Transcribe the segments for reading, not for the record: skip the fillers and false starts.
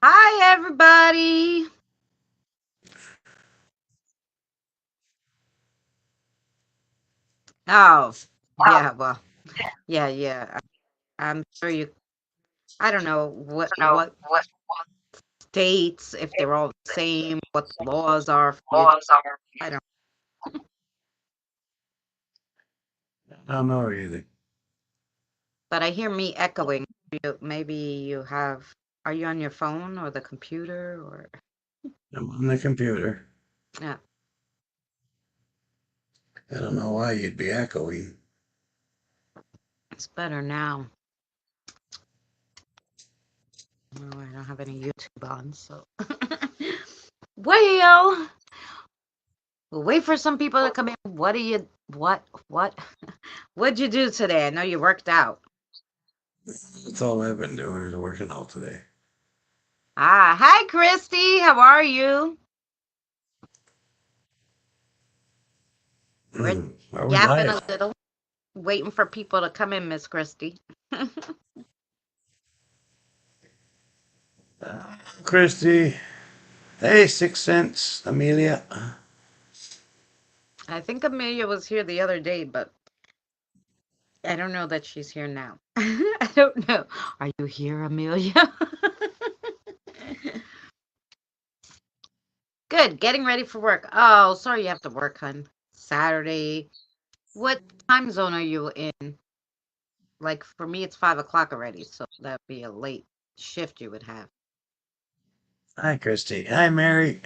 Hi, everybody. Oh, yeah, well, yeah. I'm sure you, I don't know what states, if they're all the same, what the laws are for you. I don't, I don't know either. but I hear me echoing. Maybe you have, are you on your phone or the computer or, I'm on the computer. yeah, I don't know why you'd be echoing. it's better now. Oh, I don't have any YouTube on, so. Well, we'll wait for some people to come in. What? What'd you do today? I know you worked out. That's all I've been doing is working out today. Ah, hi, Christy. How are you? We're Are we yapping a live? little, waiting for people to come in, Miss Christy. Christy. Hey, 6 cents, Amelia. I think Amelia was here the other day, but I don't know that she's here now. I don't know. Are you here, Amelia? Good. Getting ready for work. Oh, sorry you have to work, hun. Saturday. What time zone are you in? Like for me, it's 5 o'clock already, so that'd be a late shift you would have. Hi, Christy. Hi, Mary.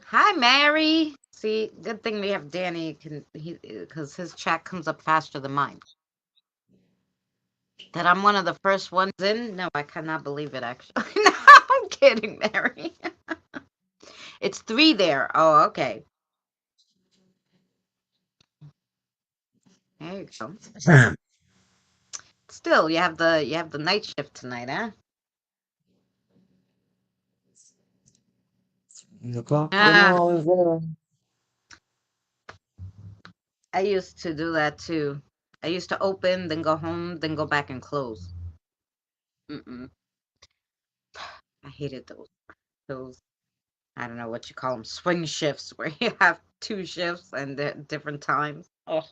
Hi, Mary. See, good thing we have Danny can he because his chat comes up faster than mine. That I'm one of the first ones in? No, I cannot believe it. Actually, no, I'm kidding, Mary. It's three there. Oh, okay. There you go. Still, you have the night shift tonight, huh? The clock and Ah, all is well. I used to do that too. I used to open, then go home, then go back and close. Mm-mm. I hated those. I don't know what you call them, swing shifts, where you have two shifts and at different times. Oh,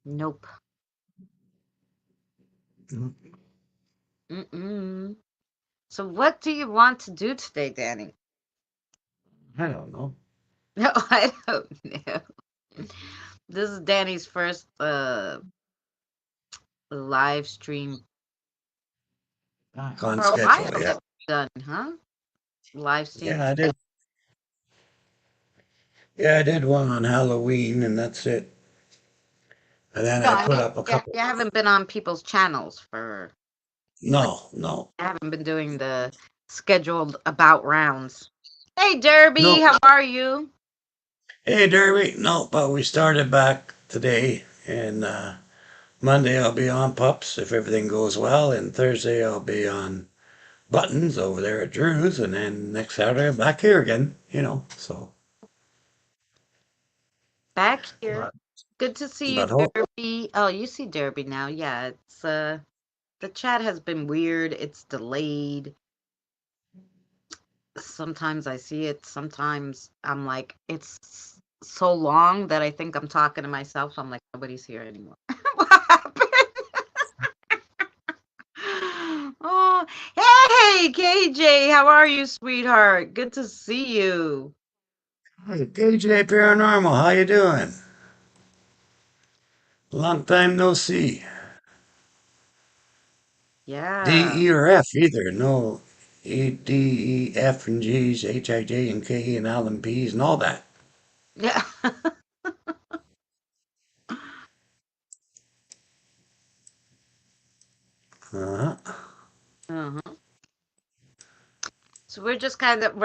nope. Mm-mm. So, what do you want to do today, Danny? I don't know. No, I don't know. This is Danny's first live stream Back on for a while schedule, yeah. that we've done, huh? Live stream. Yeah, I did. Yeah, I did one on Halloween, and that's it. And then No, I I put mean, up a yeah, couple. you haven't been on people's channels for like No, no, I haven't been doing the scheduled about rounds. Hey, Derby, no. how are you? Hey, Derby. No, but we started back today, and Monday I'll be on pups if everything goes well, and Thursday I'll be on buttons over there at Drew's, and then next Saturday I'm back here again. So. Back here. But, Good to see you, but hope. Derby. Oh, you see Derby now. Yeah, it's the chat has been weird. It's delayed. Sometimes I see it. Sometimes I'm like, it's so long that I think I'm talking to myself. So I'm like, nobody's here anymore. What happened? Oh, hey, KJ, how are you, sweetheart? Good to see you. Hey, KJ Paranormal, how you doing? Long time no see. D, Yeah, E, or F either. No E, D, E, F, and G's, H, I, J, and K, and L, and P's, and all that. yeah. Uh-huh. Uh-huh. So we're just kind of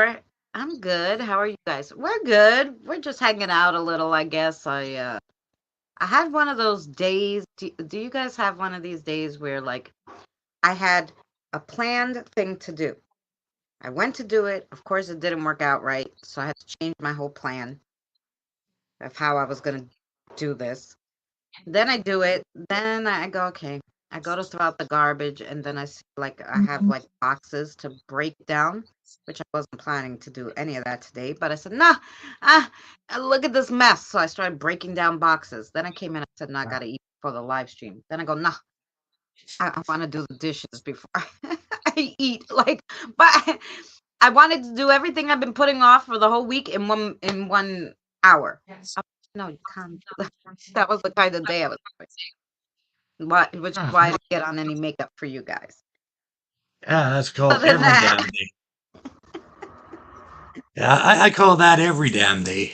I'm good. How are you guys? We're good. We're just hanging out a little, I guess. I had one of those days. Do you guys have one of these days where like I had a planned thing to do. I went to do it. Of course it didn't work out right, so I had to change my whole plan of how I was going to do this. Then I do it. Then I go, okay. I go to throw out the garbage, and then I see like I have like boxes to break down, which I wasn't planning to do any of that today. But I said, nah, ah, look at this mess. So I started breaking down boxes. Then I came in. I said, nah, I gotta eat for the live stream. Then I go, nah, I want to do the dishes before I eat. Like, but I wanted to do everything I've been putting off for the whole week in 1 hour. I- no, you can't do that. That was the kind of day I was which is why I didn't get on any makeup for you guys. Yeah, that's called Other than every that, damn day. Yeah, I call that every damn day.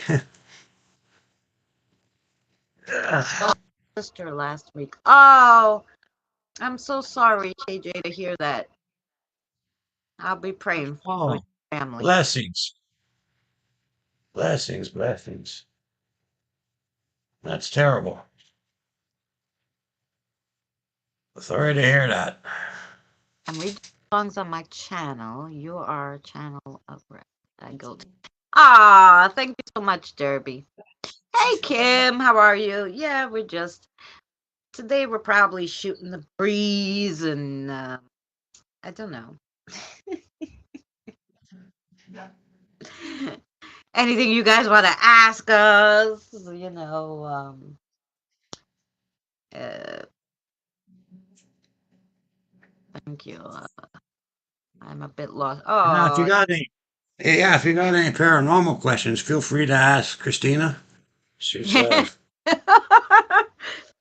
sister last week. Oh, I'm so sorry, KJ, to hear that. I'll be praying for your Oh, family. blessings, blessings, blessings. That's terrible. Sorry to hear that. I'm reading songs on my channel. You are a channel of rest. I go to. Ah, thank you so much, Derby. Hey, Kim, how are you? Yeah, we're just today. We're probably shooting the breeze, and I don't know. Anything you guys want to ask us? Uh, thank you. I'm a bit lost. Yeah, if you Oh, got any, yeah, if you got any paranormal questions, feel free to ask Christina. She's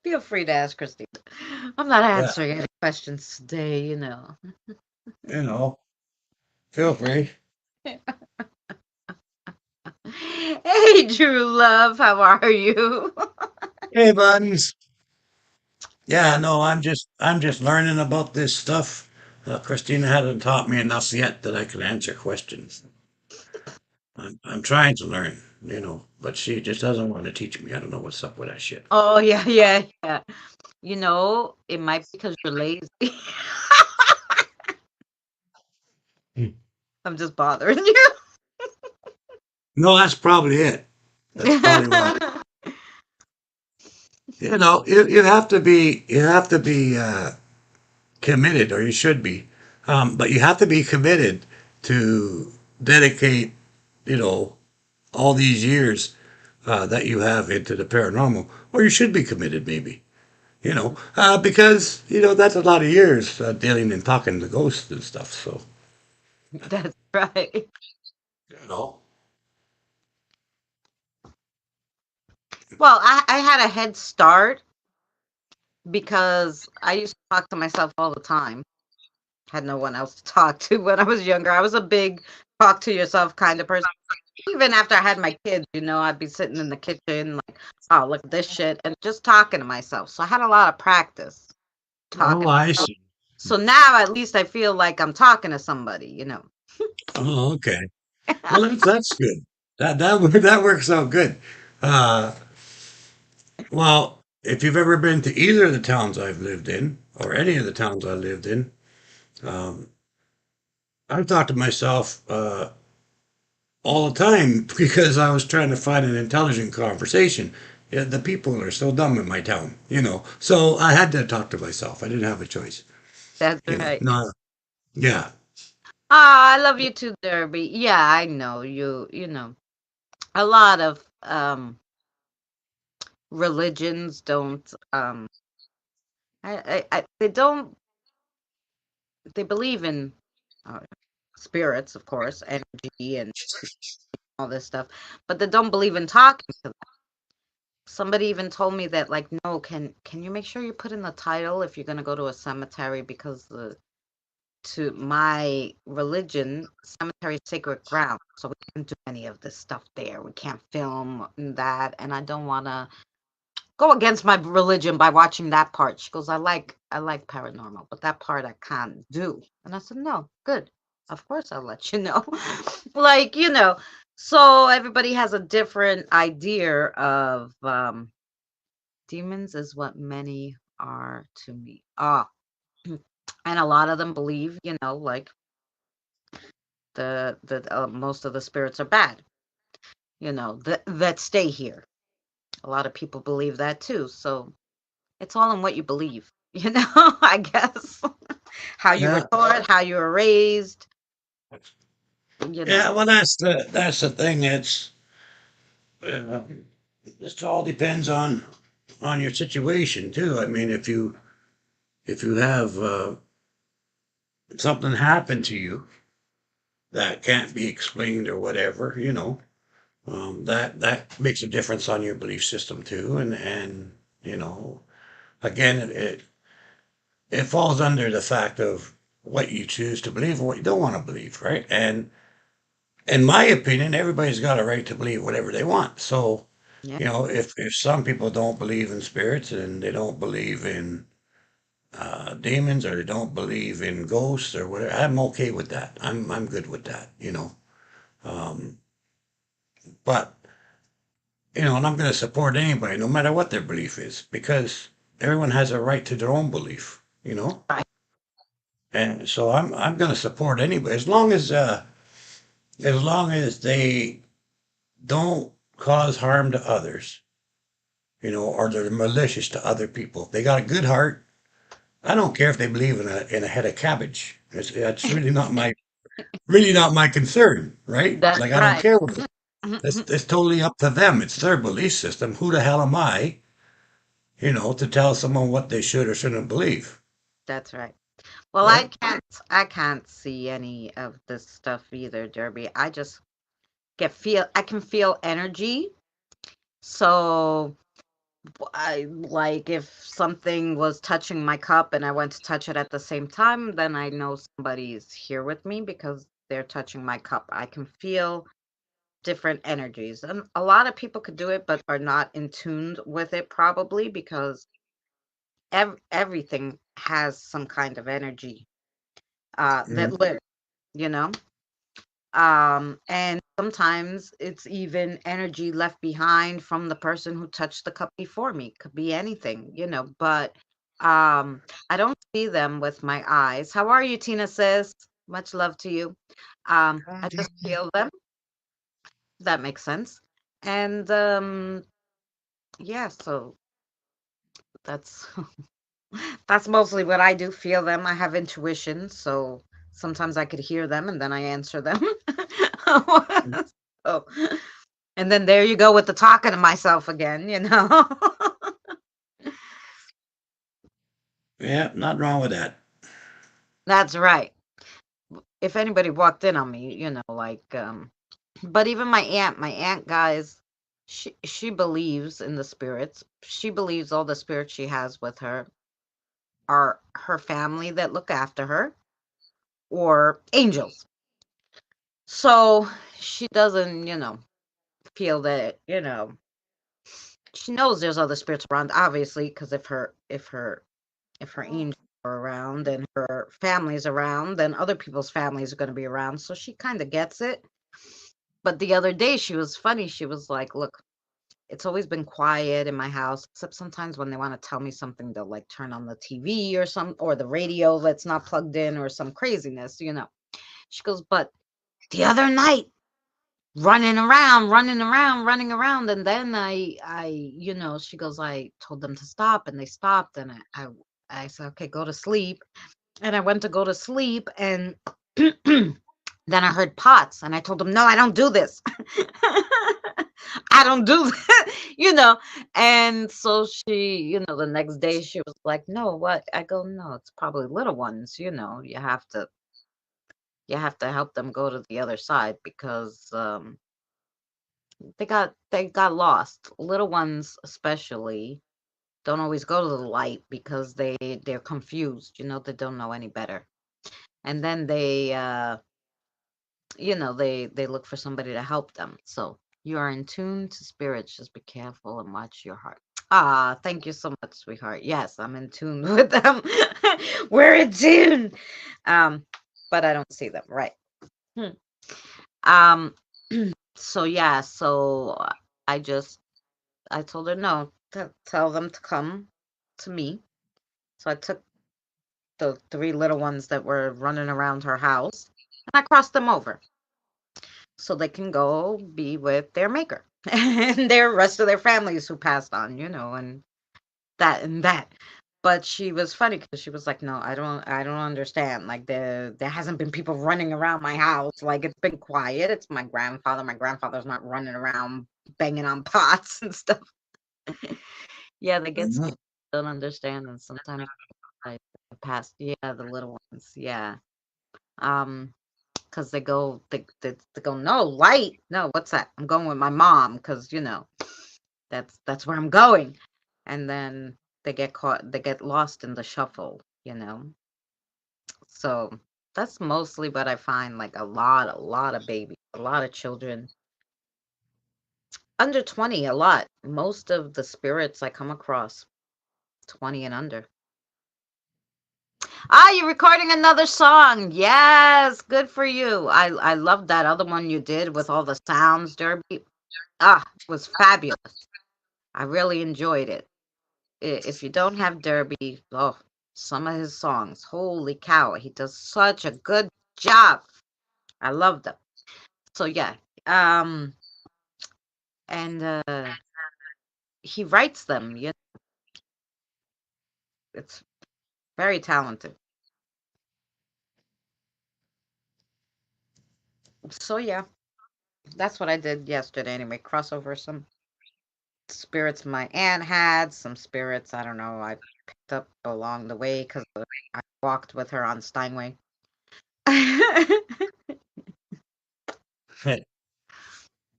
feel free to ask Christina. I'm not yeah, answering any questions today. you know, feel free. Hey, True Love, how are you? Hey, buttons. Yeah, no, I'm just learning about this stuff. Christina hasn't taught me enough yet that I can answer questions. I'm trying to learn, but she just doesn't want to teach me. I don't know what's up with that shit. Oh, yeah, yeah, yeah. It might be because you're lazy. Hmm. I'm just bothering you. No, that's probably it. That's probably why. You have to be committed, or you should be, but you have to be committed to dedicate, you know, all these years that you have into the paranormal, or you should be committed, maybe. Because that's a lot of years dealing and talking to ghosts and stuff. So, That's right. you know, Well, I had a head start because I used to talk to myself all the time. Had no one else to talk to when I was younger. I was a big talk to yourself kind of person. Even after I had my kids, I'd be sitting in the kitchen like, oh, look at this shit, and just talking to myself. So I had a lot of practice oh, talking. I see. So now at least I feel like I'm talking to somebody. Oh, okay. Well, that's good. That works out good. Uh, well, if you've ever been to either of the towns I've lived in, or any of the towns I lived in, um, I've thought to myself all the time because I was trying to find an intelligent conversation. Yeah, the people are so dumb in my town, So I had to talk to myself. I didn't have a choice, That's right. No, yeah. Ah, I love you too, Derby. Yeah, I know you. A lot of religions don't. They don't. They believe in uh, spirits, of course, energy and all this stuff, but they don't believe in talking to them. Somebody even told me that, like, no, can you make sure you put in the title if you're gonna go to a cemetery because to my religion, cemetery is sacred ground, so we can't do any of this stuff there. We can't film that, and I don't want to go against my religion by watching that part. She goes, I like paranormal, but that part I can't do. And I said, no, good. Of course I'll let you know. like. So everybody has a different idea of demons is what many are to me. Ah, and a lot of them believe, like the most of the spirits are bad, that stay here. A lot of people believe that too. So it's all in what you believe. you know, I guess. How you were Yeah, taught, how you were raised, you know. yeah. Well, that's the thing. Uh, it all depends on your situation too. I mean, if you have something happen to you that can't be explained or whatever, that makes a difference on your belief system too. And you know, again, it falls under the fact of what you choose to believe and what you don't want to believe, right? And in my opinion, everybody's got a right to believe whatever they want. So, Yeah, if some people don't believe in spirits and they don't believe in demons or they don't believe in ghosts or whatever, I'm okay with that. I'm good with that. Um, but and I'm going to support anybody, no matter what their belief is, because everyone has a right to their own belief. right. And so I'm going to support anybody as long as they don't cause harm to others, or they're malicious to other people. If they got a good heart, I don't care if they believe in a head of cabbage. That's really not my concern, right? That's Like I don't right. care what. It's totally up to them. It's their belief system. Who the hell am I, to tell someone what they should or shouldn't believe, That's right. Well, right? I can't see any of this stuff either, Derby. I can feel energy. So I like if something was touching my cup and I went to touch it at the same time, then I know somebody's here with me because they're touching my cup. I can feel different energies. And a lot of people could do it, but are not in tune with it probably because everything has some kind of energy that Mm, lives, you know? And sometimes it's even energy left behind from the person who touched the cup before me. Could be anything, but I don't see them with my eyes. How are you, Tina says? Much love to you. I just feel them. That makes sense. And yeah, so that's that's mostly what I do, feel them. I have intuition, so sometimes I could hear them and then I answer them. So, and then there you go with the talking to myself again. yeah, nothing wrong with that. That's right. If anybody walked in on me, like but even my aunt, guys, she believes in the spirits. She believes all the spirits she has with her are her family that look after her or angels. So she doesn't, feel that, she knows there's other spirits around, obviously, because if her angels are around and her family's around, then other people's families are going to be around. So she kind of gets it. But the other day she was funny. She was like, "Look, it's always been quiet in my house, except sometimes when they want to tell me something, they'll like turn on the TV or the radio that's not plugged in or some craziness." She goes, "But the other night, running around, running around, running around, and then she goes, I told them to stop, and they stopped, and I said, okay, go to sleep, and I went to go to sleep, and then I heard pots, and I told them, no, I don't do this, I don't do that, and so the next day she was like, no, what? I go, no, it's probably little ones, you have to help them go to the other side because they got lost. Little ones especially don't always go to the light because they're confused, they don't know any better. And then they look for somebody to help them. So you are in tune to spirits. Just be careful and watch your heart. Ah, thank you so much, sweetheart. Yes, I'm in tune with them. We're in tune. Um, but I don't see them, right? Hmm. Um, so yeah, I just I told her no, to tell them to come to me. So I took the three little ones that were running around her house and I crossed them over so they can go be with their maker and their rest of their families who passed on, and that and that. But she was funny because she was like, "No, I don't understand. Like there hasn't been people running around my house. Like it's been quiet. It's my grandfather. My grandfather's not running around banging on pots and stuff." Yeah, they get Mhm. scared, don't understand, and sometimes I pass. Yeah, the little ones. Yeah. Um, because they go, no light, no, what's that? I'm going with my mom because that's where I'm going, and then they get caught, they get lost in the shuffle. So that's mostly what I find, like a lot of babies, a lot of children under 20, a lot. Most of the spirits I come across 20 and under. Ah, you're recording another song. Yes, good for you. I love that other one you did with all the sounds, Derby. Ah, it was fabulous. I really enjoyed it. If you don't have Derby, oh, some of his songs, holy cow, he does such a good job. I love them. So yeah, um, and he writes them. Yeah, it's very talented. So yeah, that's what I did yesterday. Anyway, crossover some spirits my aunt had, some spirits I don't know I picked up along the way because I walked with her on Steinway.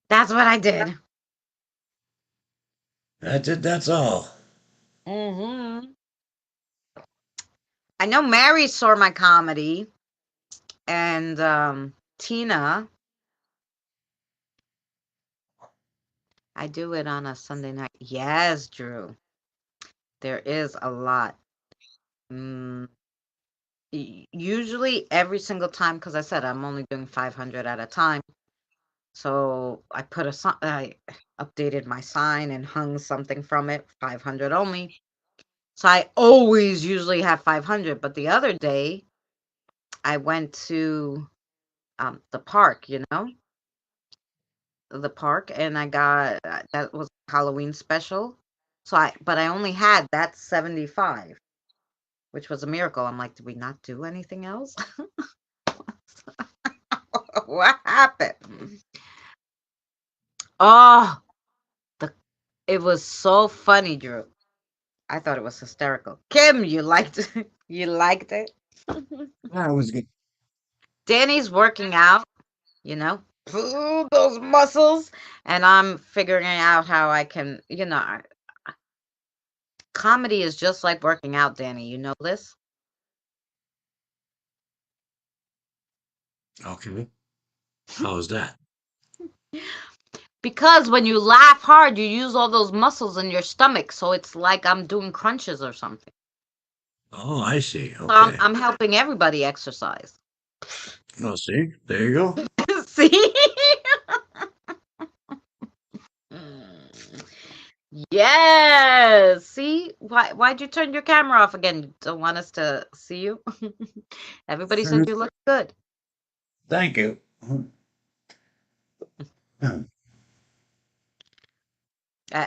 That's what I did. That's it. That's all. Hmm. I know Mary saw my comedy, and Tina. I do it on a Sunday night. Yes, Drew. There is a lot. Mm, usually every single time, because I said I'm only doing 500 at a time. So I put a sign, I updated my sign and hung something from it, 500 only. So I always usually have 500. But the other day, I went to the park, the park, and I got that was Halloween special. But I only had that 75, which was a miracle. I'm like, did we not do anything else? What happened? Oh, the it was so funny, Drew. I thought it was hysterical. Kim, you liked it? You liked it? That was good. Danny's working out, you know, those muscles, and I'm figuring out how I can, comedy is just like working out, Danny. You know this? Okay. How's that? Because when you laugh hard, you use all those muscles in your stomach, so it's like I'm doing crunches or something. Oh, I see. So I'm, Okay. I'm helping everybody exercise. Oh, see, there you go. See? Mm. Yes. See? Why'd you turn your camera off again? You don't want us to see you? Everybody says you look good. Thank you.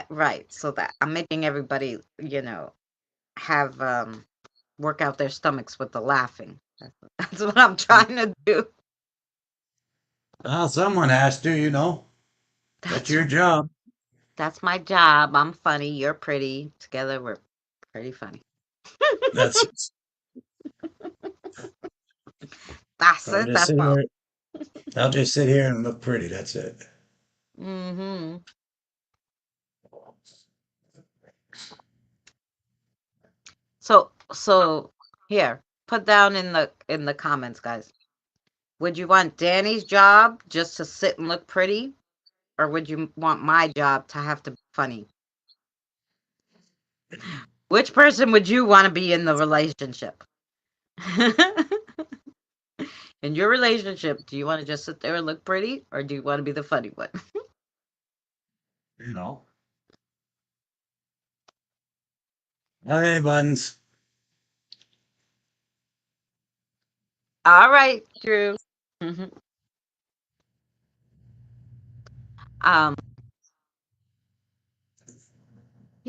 Right. So that I'm making everybody, have work out their stomachs with the laughing. That's what I'm trying to do. Well, someone has to, you know. That's That's your right. job. That's my job. I'm funny. You're pretty. Together we're pretty funny. That's it. That's I'll it. just That's sit all. here. I'll just sit here and look pretty. That's it. Hmm. So here, put down in the comments, guys. Would you want Danny's job just to sit and look pretty, or would you want my job to have to be funny? Which person would you want to be in the relationship? In your relationship, do you want to just sit there and look pretty, or do you want to be the funny one? You know. Okay, buttons. All right, Drew. Mhm. Um,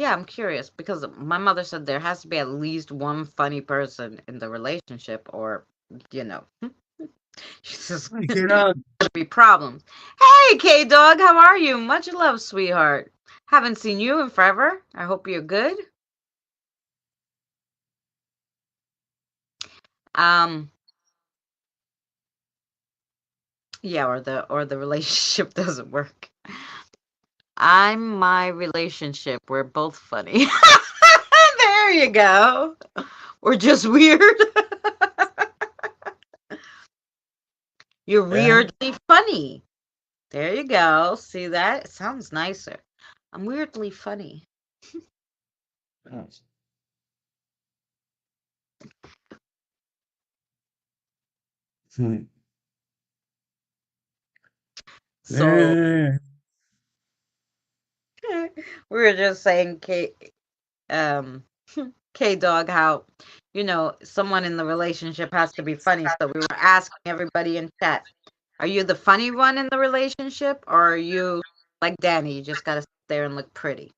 Yeah, I'm curious because my mother said there has to be at least one funny person in the relationship, or you know, she says Hey, kiddo. gonna be problems. Hey, K Dog, how are you? Much love, sweetheart. Haven't seen you in forever. I hope you're good. Um, yeah, or the relationship doesn't work. I'm my relationship. We're both funny. There you go. We're just weird. You're Yeah. weirdly funny. There you go. See that? It sounds nicer. I'm weirdly funny. Hmm. So Yeah. we were just saying, um, K Dog, how someone in the relationship has to be funny. So we were asking everybody in chat, are you the funny one in the relationship, or are you like Danny? You just gotta sit there and look pretty.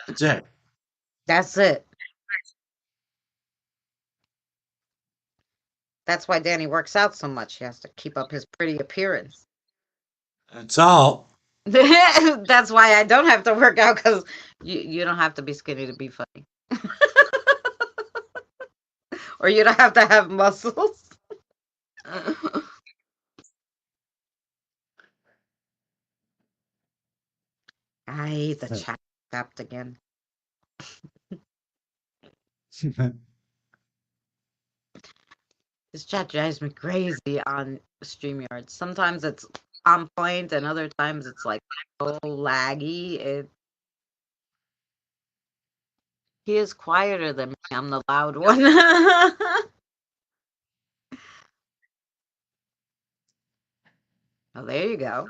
That's it. That's it. That's why Danny works out so much. He has to keep up his pretty appearance. That's all. That's why I don't have to work out because you don't have to be skinny to be funny, or you don't have to have muscles. I hate the chat stopped again. This chat drives me crazy on StreamYard. Sometimes it's on point, and other times it's like so laggy. He is quieter than me. I'm the loud one. Oh, there you go.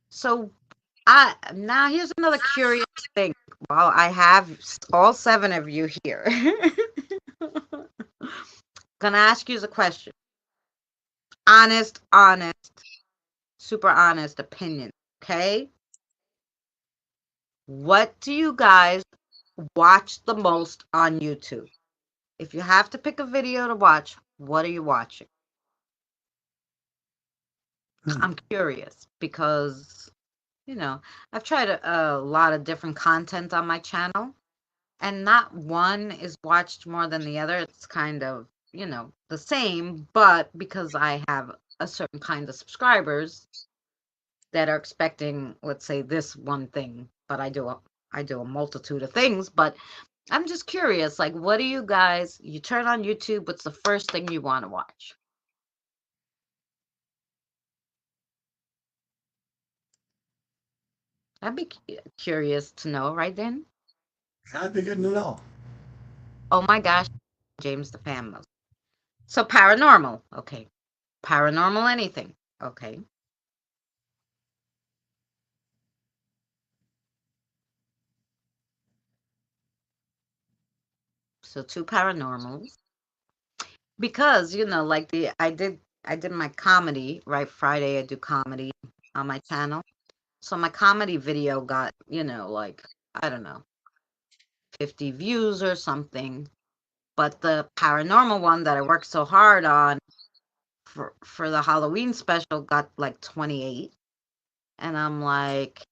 So, I now here's another curious thing. While I have all seven of you here, gonna ask you a question. Honest, super honest opinion. Okay, what do you guys watch the most on YouTube? If you have to pick a video to watch, what are you watching? I'm curious because I've tried a lot of different content on my channel, and not one is watched more than the other. It's kind of, the same, but because I have a certain kind of subscribers that are expecting, let's say, this one thing, but I do a multitude of things, but I'm just curious, like, what do you guys, you turn on YouTube, what's the first thing you want to watch? I'd be curious to know, right then? That'd be good to know. Oh my gosh, James the fan most. So paranormal, okay. Paranormal anything, okay. So two paranormals. Because, like I did my comedy, right? Friday I do comedy on my channel. So my comedy video got, like, I don't know, 50 views or something. But the paranormal one that I worked so hard on for the Halloween special got like 28. And I'm like,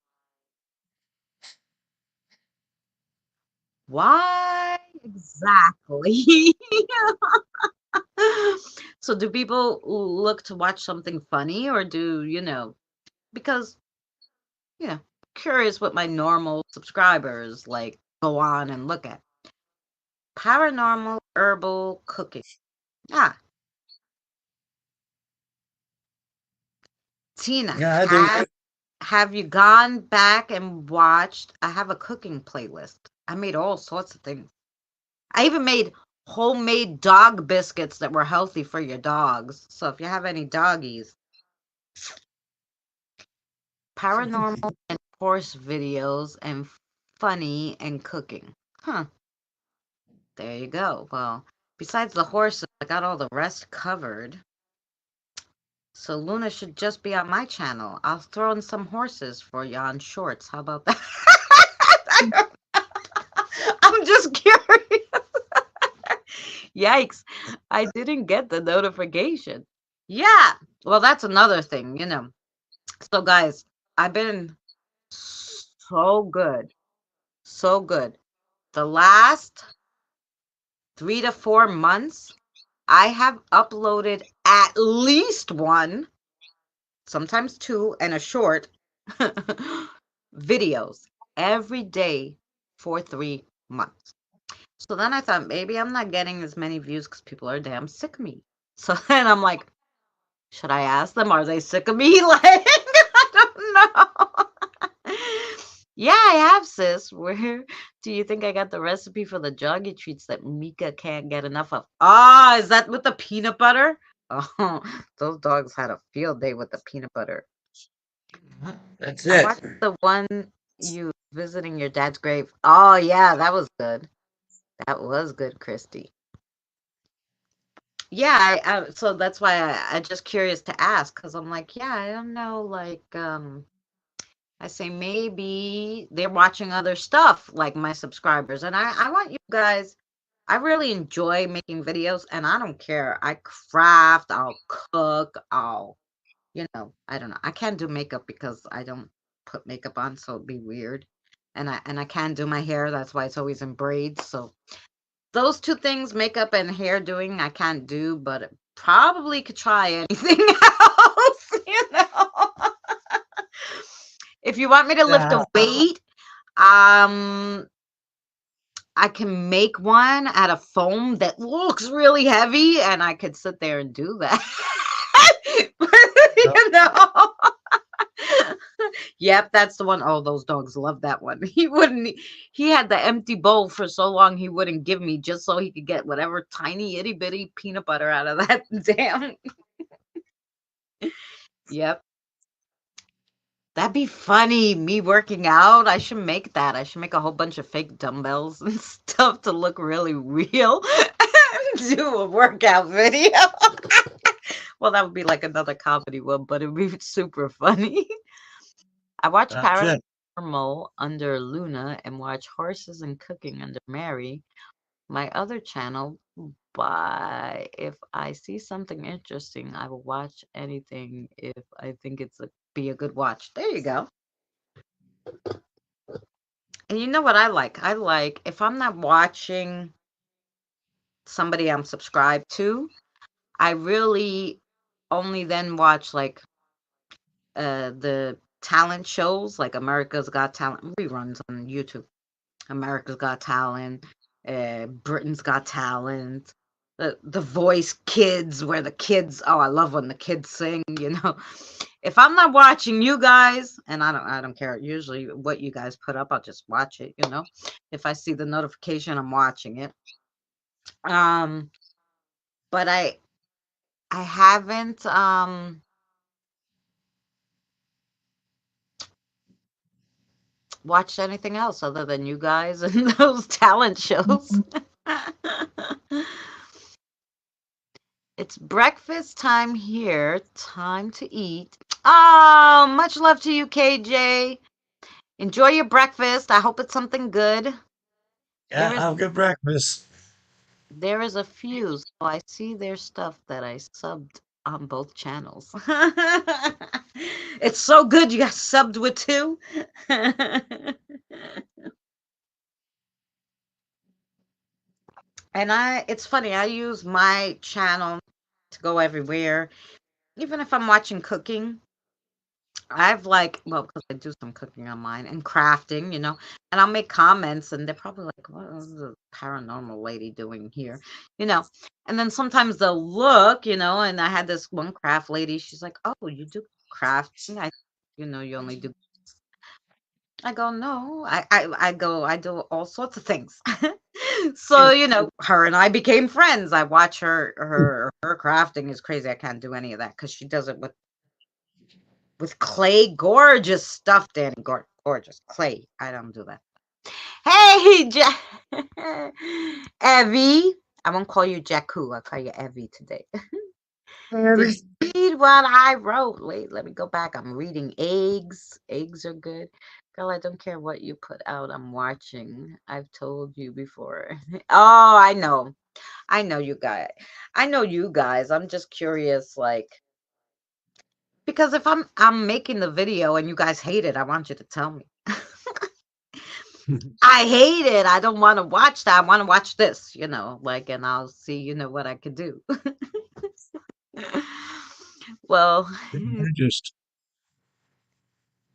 why exactly? So do people look to watch something funny, or because, yeah, curious what my normal subscribers like go on and look at. Paranormal herbal cooking. Ah, Tina, Yeah, I do. have you gone back and watched? I have a cooking playlist. I made all sorts of things. I even made homemade dog biscuits that were healthy for your dogs. So if you have any doggies, paranormal and horse videos and funny and cooking. Huh, there you go. Well, Besides the horses, I got all the rest covered. So Luna should just be on my channel. I'll throw in some horses for you on shorts. How about that? I'm just curious. Yikes. I didn't get the notification. Yeah. Well, that's another thing. So, guys, I've been so good. So good. The last 3 to 4 months, I have uploaded at least one, sometimes two, and a short videos every day for 3 months. So then I thought maybe I'm not getting as many views because people are damn sick of me. So then I'm like, should I ask them? Are they sick of me? Like, I don't know. Yeah, I have, sis. Where do you think I got the recipe for the joggy treats that Mika can't get enough of? Ah, is that with the peanut butter? Oh, those dogs had a field day with the peanut butter. That's I it. watched the one you visiting your dad's grave. Oh, yeah, that was good. That was good, Christy. Yeah, so that's why I just curious to ask because I'm like, yeah, I don't know, like, I say maybe they're watching other stuff like my subscribers, and I want you guys. I really enjoy making videos, and I don't care. I craft, I'll cook, I don't know. I can't do makeup because I don't put makeup on, so it'd be weird. And I can't do my hair. That's why it's always in braids. So those two things, makeup and hair doing, I can't do, but probably could try anything else. If you want me to lift Yeah, a weight, um, I can make one out of foam that looks really heavy, and I could sit there and do that. no, you know. Yep, that's the one. Oh, those dogs love that one. He wouldn't. He had the empty bowl for so long he wouldn't give me just so he could get whatever tiny itty bitty peanut butter out of that damn. Yep, that'd be funny. Me working out. I should make that. I should make a whole bunch of fake dumbbells and stuff to look really real. And do a workout video. Well, that would be like another comedy one, but it'd be super funny. I watch that's it. Paranormal under Luna and watch Horses and Cooking under Mary, my other channel. But if I see something interesting, I will watch anything if I think be a good watch. There you go. And you know what I like? I like if I'm not watching somebody I'm subscribed to, I really only then watch like the talent shows like America's Got Talent reruns on YouTube. America's Got Talent, Britain's Got Talent, the Voice Kids, where the kids. Oh, I love when the kids sing. If I'm not watching you guys, and I don't care. Usually, what you guys put up, I'll just watch it. If I see the notification, I'm watching it. Um, but I haven't watched anything else other than you guys and those talent shows. It's breakfast time here. Time to eat. Oh, much love to you, KJ. Enjoy your breakfast. I hope it's something good. Yeah, There is have good breakfast. there is a few, so I see their stuff that I subbed on both channels. It's so good you got subbed with two. And it's funny, I use my channel to go everywhere. Even if I'm watching cooking, I've well, because I do some cooking on mine and crafting, and I'll make comments and they're probably like, what is the paranormal lady doing here? You know, and then sometimes they'll look, and I had this one craft lady, she's like, oh, you do crafting? You only do. I go, no, I do all sorts of things. So, her and I became friends. I watch her crafting is crazy. I can't do any of that because she does it with clay. Gorgeous stuff, Danny. Gorgeous clay. I don't do that. Hey, Evie. I won't call you Jakku. I'll call you Evie today. Did Maybe. you read what I wrote? Wait, let me go back. I'm reading eggs. Eggs are good. Girl, I don't care what you put out. I'm watching. I've told you before. Oh, I know. I know you guys. I know you guys. I'm just curious, like, because if I'm making the video and you guys hate it, I want you to tell me. I hate it. I don't want to watch that. I want to watch this, like, and I'll see, what I could do. Well, I just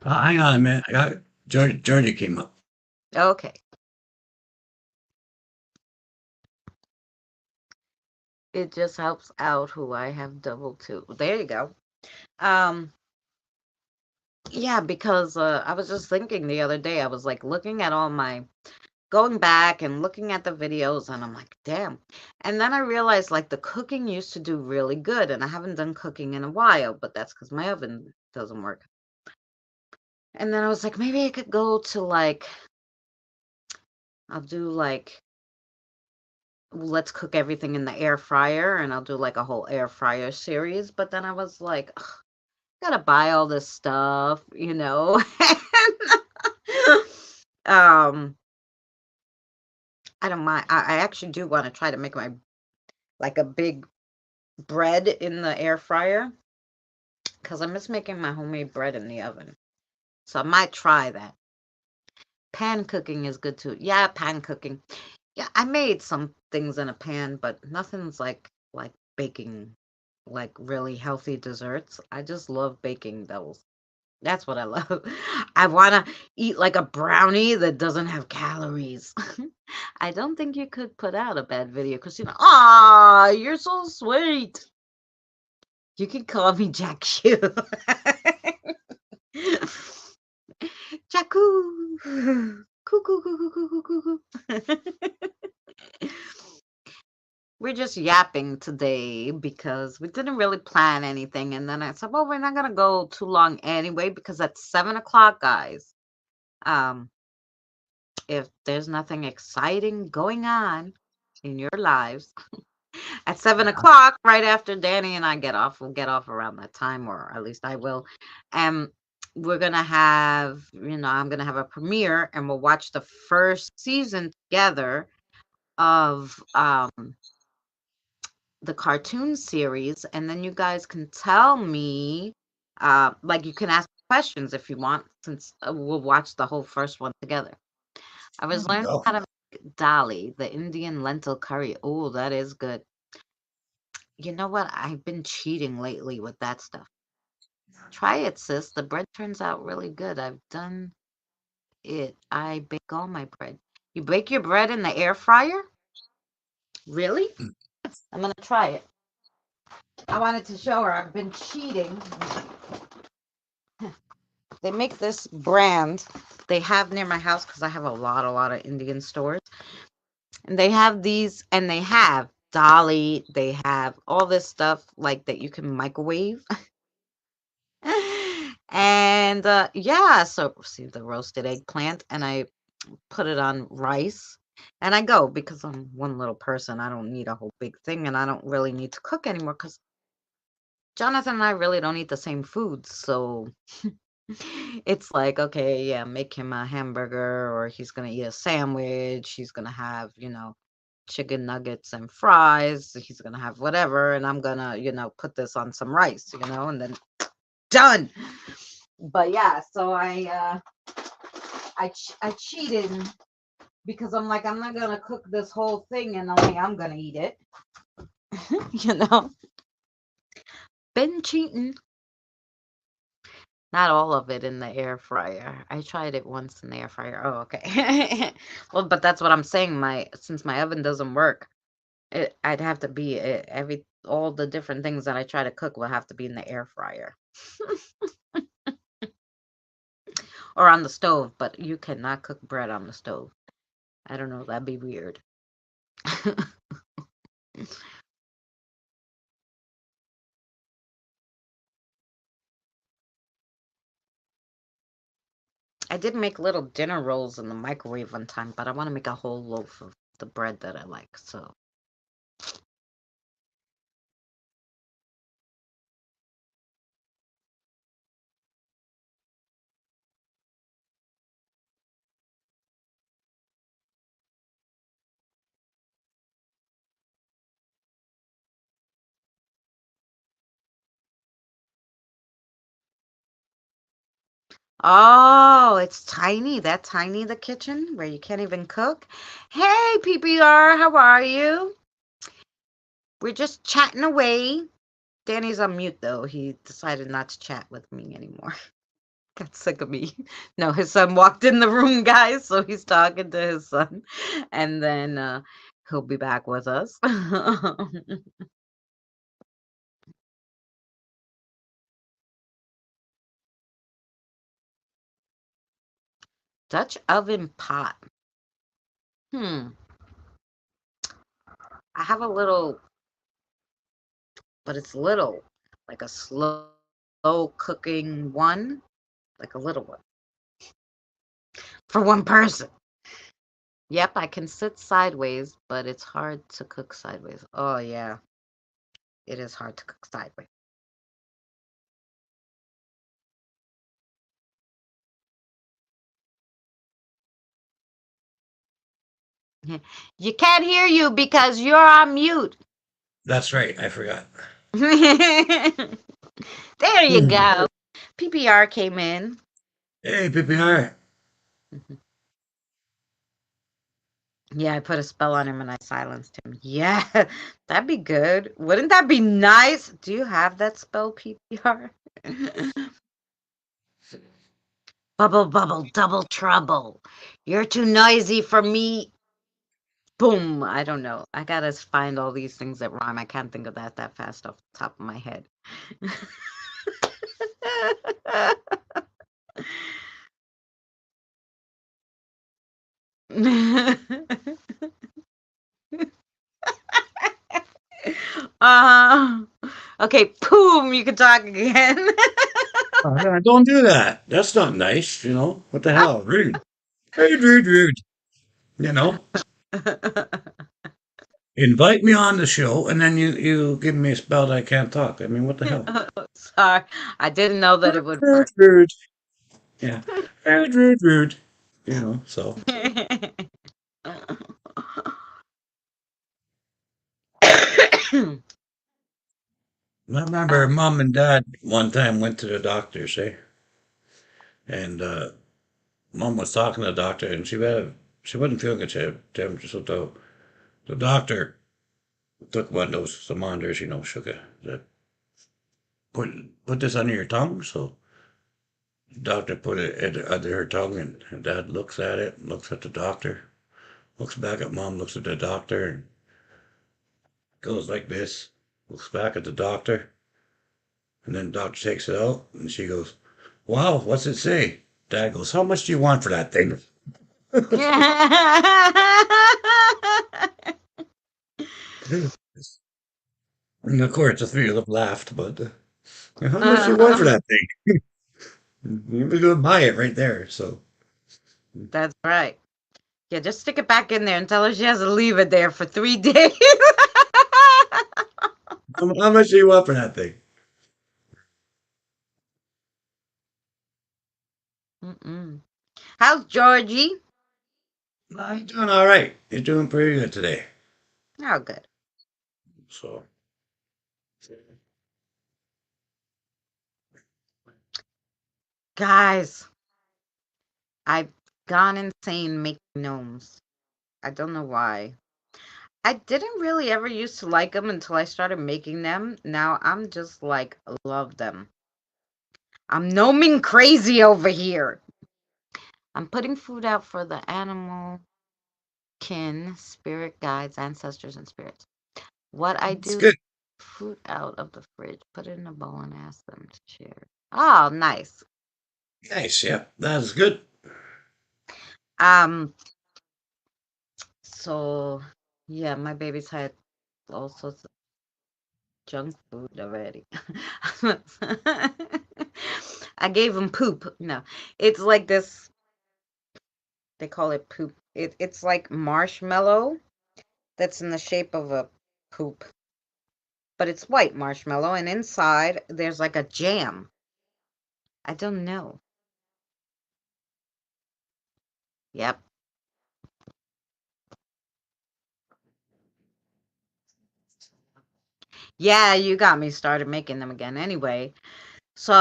hang on a minute. I got Georgia came up. okay. It just helps out who I have double to. There you go. Um, yeah, because I was just thinking the other day, I was like looking at all my going back and looking at the videos, and I'm like, damn. And then I realized like the cooking used to do really good, and I haven't done cooking in a while, but that's because my oven doesn't work. And then I was like, maybe I could go to like, I'll do like, let's cook everything in the air fryer, and I'll do like a whole air fryer series. But then I was like, gotta buy all this stuff. um, I don't mind. I actually do want to try to make my like a big bread in the air fryer because I miss making my homemade bread in the oven. So I might try that. Pan cooking is good too. Yeah, pan cooking. Yeah, I made some things in a pan, but nothing's like baking like really healthy desserts. I just love baking those. That's what I love. I want to eat like a brownie that doesn't have calories. I don't think you could put out a bad video, Christina. Ah, you're so sweet. You can call me Jack Shoe. Jacku. Cuckoo, cuckoo, cuckoo, cuckoo. We're just yapping today because we didn't really plan anything. And then I said, well, we're not going to go too long anyway because at 7 o'clock, guys, um, if there's nothing exciting going on in your lives, at 7 o'clock, right after Danny and I get off, we'll get off around that time, or at least I will. And we're gonna have, I'm gonna have a premiere, and we'll watch the first season together of the cartoon series, and then you guys can tell me, like you can ask questions if you want, since we'll watch the whole first one together. I There was we learning go. how to make dali, the Indian lentil curry. Oh, that is good. You know what? I've been cheating lately with that stuff. Try it, sis. The bread turns out really good. I've done it. I bake all my bread. You bake your bread in the air fryer? Really? I'm gonna try it. I wanted to show her I've been cheating. They make this brand they have near my house because I have a lot of Indian stores. And they have these, and they have Dolly, they have all this stuff like that you can microwave. And yeah, so see the roasted eggplant, and I put it on rice. And I go because I'm one little person. I don't need a whole big thing, and I don't really need to cook anymore because Jonathan and I really don't eat the same foods. So it's like, okay, yeah, make him a hamburger, or he's gonna eat a sandwich. He's gonna have, chicken nuggets and fries. He's gonna have whatever, and I'm gonna, put this on some rice, and then done. But yeah, so I cheated because I'm like, I'm not gonna cook this whole thing and only I'm gonna eat it. you know, Been cheating. Not all of it in the air fryer. I tried it once in the air fryer. Oh, okay. Well, but that's what I'm saying. Since my oven doesn't work, I'd have to be all the different things that I try to cook will have to be in the air fryer or on the stove. But you cannot cook bread on the stove. I don't know. That'd be weird. I did make little dinner rolls in the microwave one time, but I want to make a whole loaf of the bread that I like. So Oh, it's tiny. That tiny, the kitchen where you can't even cook. Hey, PPR, how are you? We're just chatting away. Danny's on mute though. He decided not to chat with me anymore. Got sick of me. No, his son walked in the room, guys, so he's talking to his son, and then he'll be back with us. Dutch oven pot. Hmm. I have a little, but it's little, like a slow cooking one, like a little one for one person. Yep, I can sit sideways, but it's hard to cook sideways. Oh yeah, it is hard to cook sideways. You can't hear you because you're on mute. That's right. I forgot. There you Hmm. go. PPR came in. Hey, PPR. Yeah, I put a spell on him and I silenced him. Yeah, that'd be good. Wouldn't that be nice? Do you have that spell, PPR? Bubble, bubble, double trouble. You're too noisy for me. Boom. I don't know. I gotta find all these things that rhyme. I can't think of that fast off the top of my head. uh, okay, boom, you can talk again. Don't do that. That's not nice. What the hell? Rude. Rude, rude, rude. You know, invite me on the show and then you give me a spell that I can't talk. I mean, what the hell? Sorry, I didn't know that Rude, it would rude, work. rude. Yeah. Rude, rude, rude. So I remember um, mom and dad one time went to the doctor, say, and mom was talking to the doctor and she wasn't feeling good. She had temperature, so the doctor took one of those thermometers, shook it. Said, put this under your tongue. So the doctor put it under her tongue, and dad looks at it, looks at the doctor, looks back at mom, looks at the doctor, and goes like this, looks back at the doctor, and then the doctor takes it out, and she goes, "Wow, what's it say?" Dad goes, "How much do you want for that thing?" And of course, the three of them laughed, but how much do you want for that thing? You were going to buy it right there. So, That's right. Yeah, just stick it back in there and tell her she has to leave it there for 3 days. how much do you want for that thing? Mm-mm. How's Georgie? I'm doing all right. You're doing pretty good today. Oh, good. So, Guys, I've gone insane making gnomes. I don't know why. I didn't really ever used to like them until I started making them. Now I'm just like, love them. I'm gnoming crazy over here. I'm putting food out for the animal kin, spirit guides, ancestors, and spirits. What I it's do, good. food out of the fridge, put it in a bowl, and ask them to share. Oh, nice. Nice. Yeah, that's good. Um, so yeah, my baby's had all sorts of junk food already. I gave him poop. No, it's like this. They call it poop. It's like marshmallow that's in the shape of a poop, but it's white marshmallow, and inside there's like a jam. I don't know. Yep. Yeah, you got me started making them again. Anyway, So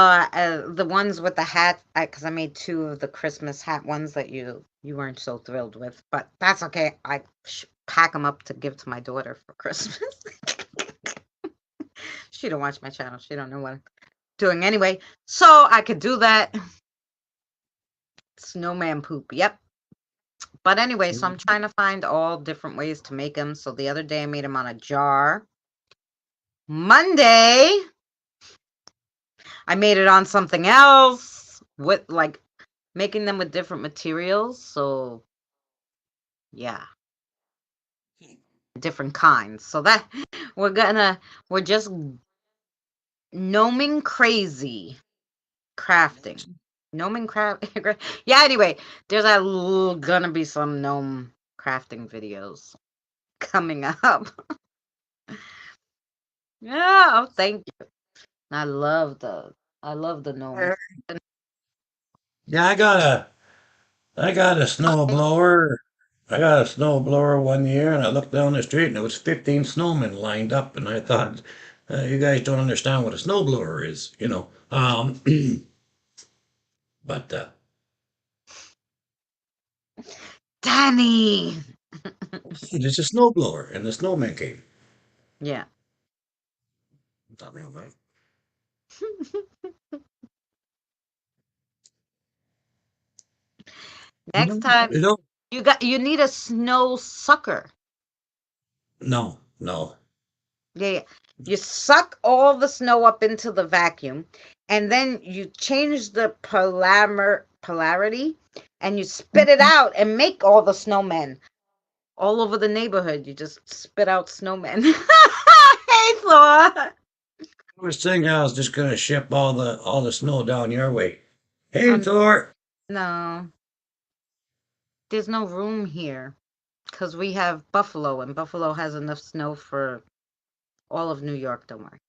the ones with the hat, because I made two of the Christmas hat ones that you weren't so thrilled with, but that's okay. I pack them up to give to my daughter for Christmas. She don't watch my channel. She don't know what I'm doing anyway. So I could do that. Snowman poop. Yep. But anyway, so I'm trying to find all different ways to make them. So the other day I made them on a jar. Monday I made it on something else with like making them with different materials. So yeah, different kinds. So that we're gonna we're just gnoming crazy crafting. Gnoming craft. Yeah. Anyway, there's gonna be some gnome crafting videos coming up. Yeah. Oh, thank you. I love the gnomes. Yeah, I got a snow blower. I got a snow blower one year, and I looked down the street, and there was 15 snowmen lined up, and I thought, you guys don't understand what a snow blower is, you know. But Danny. it's a snow blower, and the snowman came. Yeah. Not real bad. Next You time know, you need a snow sucker. no, no. Yeah, yeah. You suck all the snow up into the vacuum, and then you change the polarity, and you spit it out and make all the snowmen all over the neighborhood. You just spit out snowmen. Hey, Thor. I was thinking I was just gonna ship all the snow down your way. Hey, Um, Thor. no, there's no room here because we have Buffalo, and Buffalo has enough snow for all of New York. Don't worry.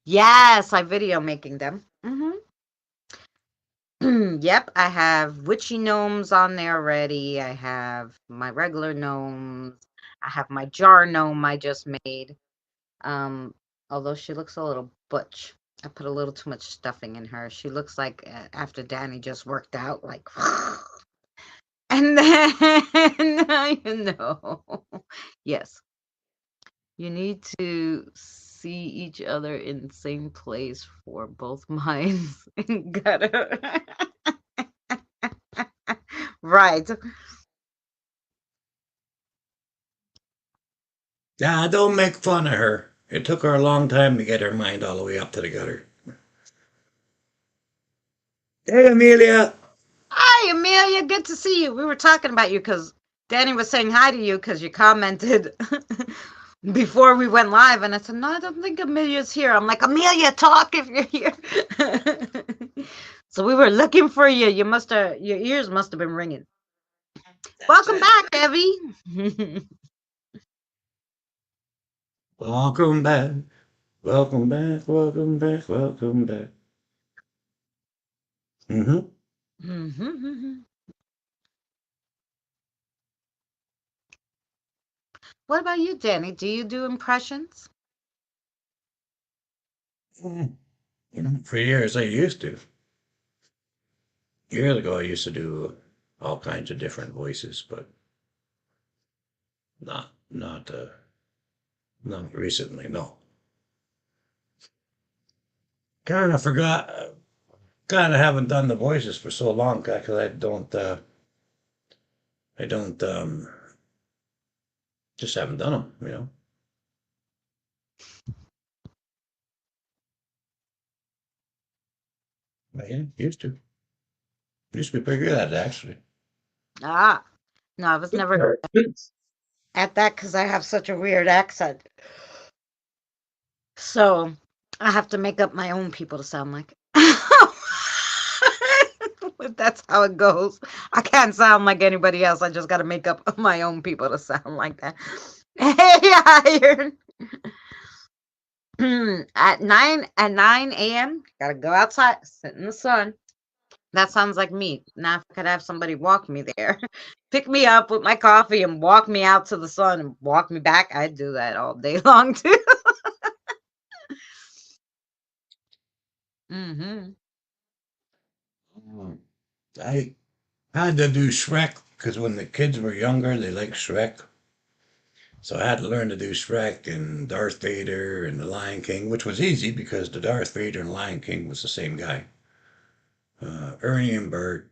Yes, I video making them. Yep, I have witchy gnomes on there already. I have my regular gnomes. I have my jar gnome I just made. Um, although she looks a little butch. I put a little too much stuffing in her. She looks like after Danny just worked out, like, and then you know, yes, you need to see each other in the same place for both minds. Gotta right. Yeah, don't make fun of her. It took her a long time to get her mind all the way up to the gutter. Hey, Amelia. Hi, Amelia. Good to see you. We were talking about you because Danny was saying hi to you because you commented before we went live, and I said, "No, I don't think Amelia's here." I'm like, "Amelia, talk if you're here." So we were looking for you. Your ears must have been ringing. That's Welcome it. back, Evie. Welcome back. Welcome back. Welcome back. Welcome back. Mm-hmm. What about you, Danny? Do you do impressions? For years, I used to. Years ago, I used to do all kinds of different voices, but not recently. No, kind of forgot. Kind of haven't done the voices for so long because I don't just haven't done them. You know, but yeah, used to be pretty good at it actually. Ah, no, I was never at that because I have such a weird accent. So I have to make up my own people to sound like. That's how it goes. I can't sound like anybody else. I just got to make up my own people to sound like that. Hey, Iron. At 9 a.m. Gotta go outside, sit in the sun. That sounds like me. Now, if I could have somebody walk me there, pick me up with my coffee and walk me out to the sun and walk me back, I'd do that all day long too. Hmm. Mm. I had to do Shrek because when the kids were younger, they liked Shrek. So I had to learn to do Shrek and Darth Vader and the Lion King, which was easy because the Darth Vader and Lion King was the same guy. Ernie and Bert,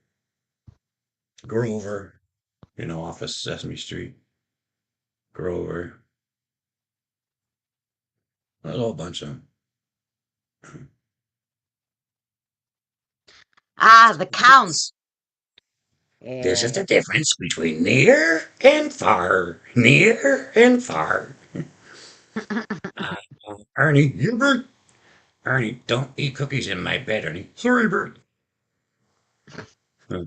Grover, off of Sesame Street, Grover, a whole bunch of them. Ah, the count. This is Yeah. the difference between near and far. Near and far. Uh, Ernie, you Bert? Ernie, don't eat cookies in my bed, Ernie. Sorry, Bert. Uh,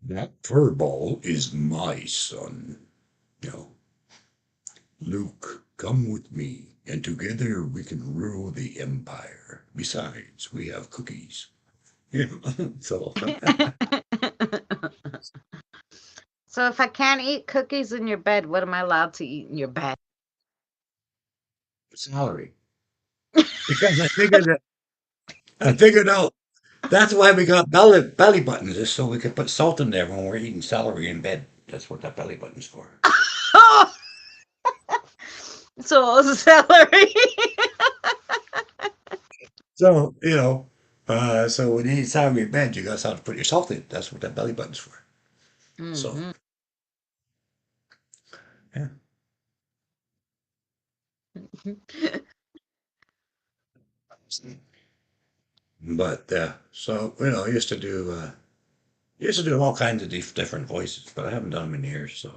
that fur ball is my son. You know, Luke, come with me, and together we can rule the empire. Besides, we have cookies. So So if I can't eat cookies in your bed, what am I allowed to eat in your bed? salary. Because I figured out that's why we got belly buttons, is so we could put salt in there when we're eating celery in bed. That's what that belly button's for. So celery. So, so when you eat celery in bed, you got something to put your salt in. That's what that belly button's for. So, Hmm. yeah. But so I used to do all kinds of different voices, but I haven't done them in years. So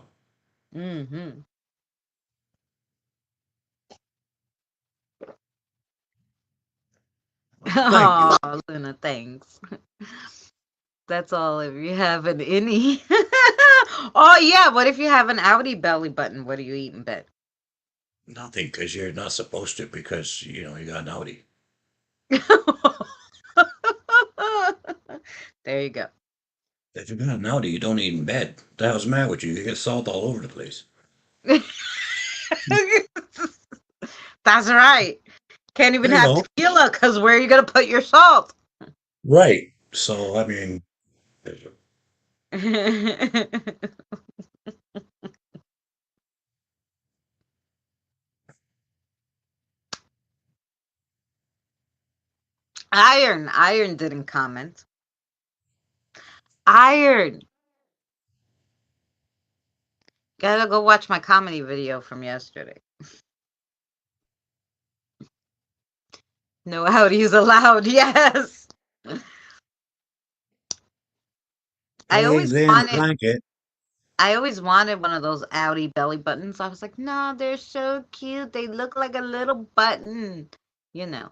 Hmm. thank you. Oh, Luna, thanks. That's all if you have an innie. Oh yeah, what if you have an outie belly button? What do you eat in bed? Nothing, because you're not supposed to, because you got an Audi. There you go. If you got an Audi, you don't eat in bed. The hell's the matter with you? You get salt all over the place. That's right. Can't even You have know, tequila because where are you gonna put your salt? right. So I mean, Iron didn't comment. Iron, gotta go watch my comedy video from yesterday. No outies allowed. Yes. I hey, always lay in the wanted blanket. I always wanted one of those outie belly buttons. I was like, no, they're so cute. They look like a little button, you know.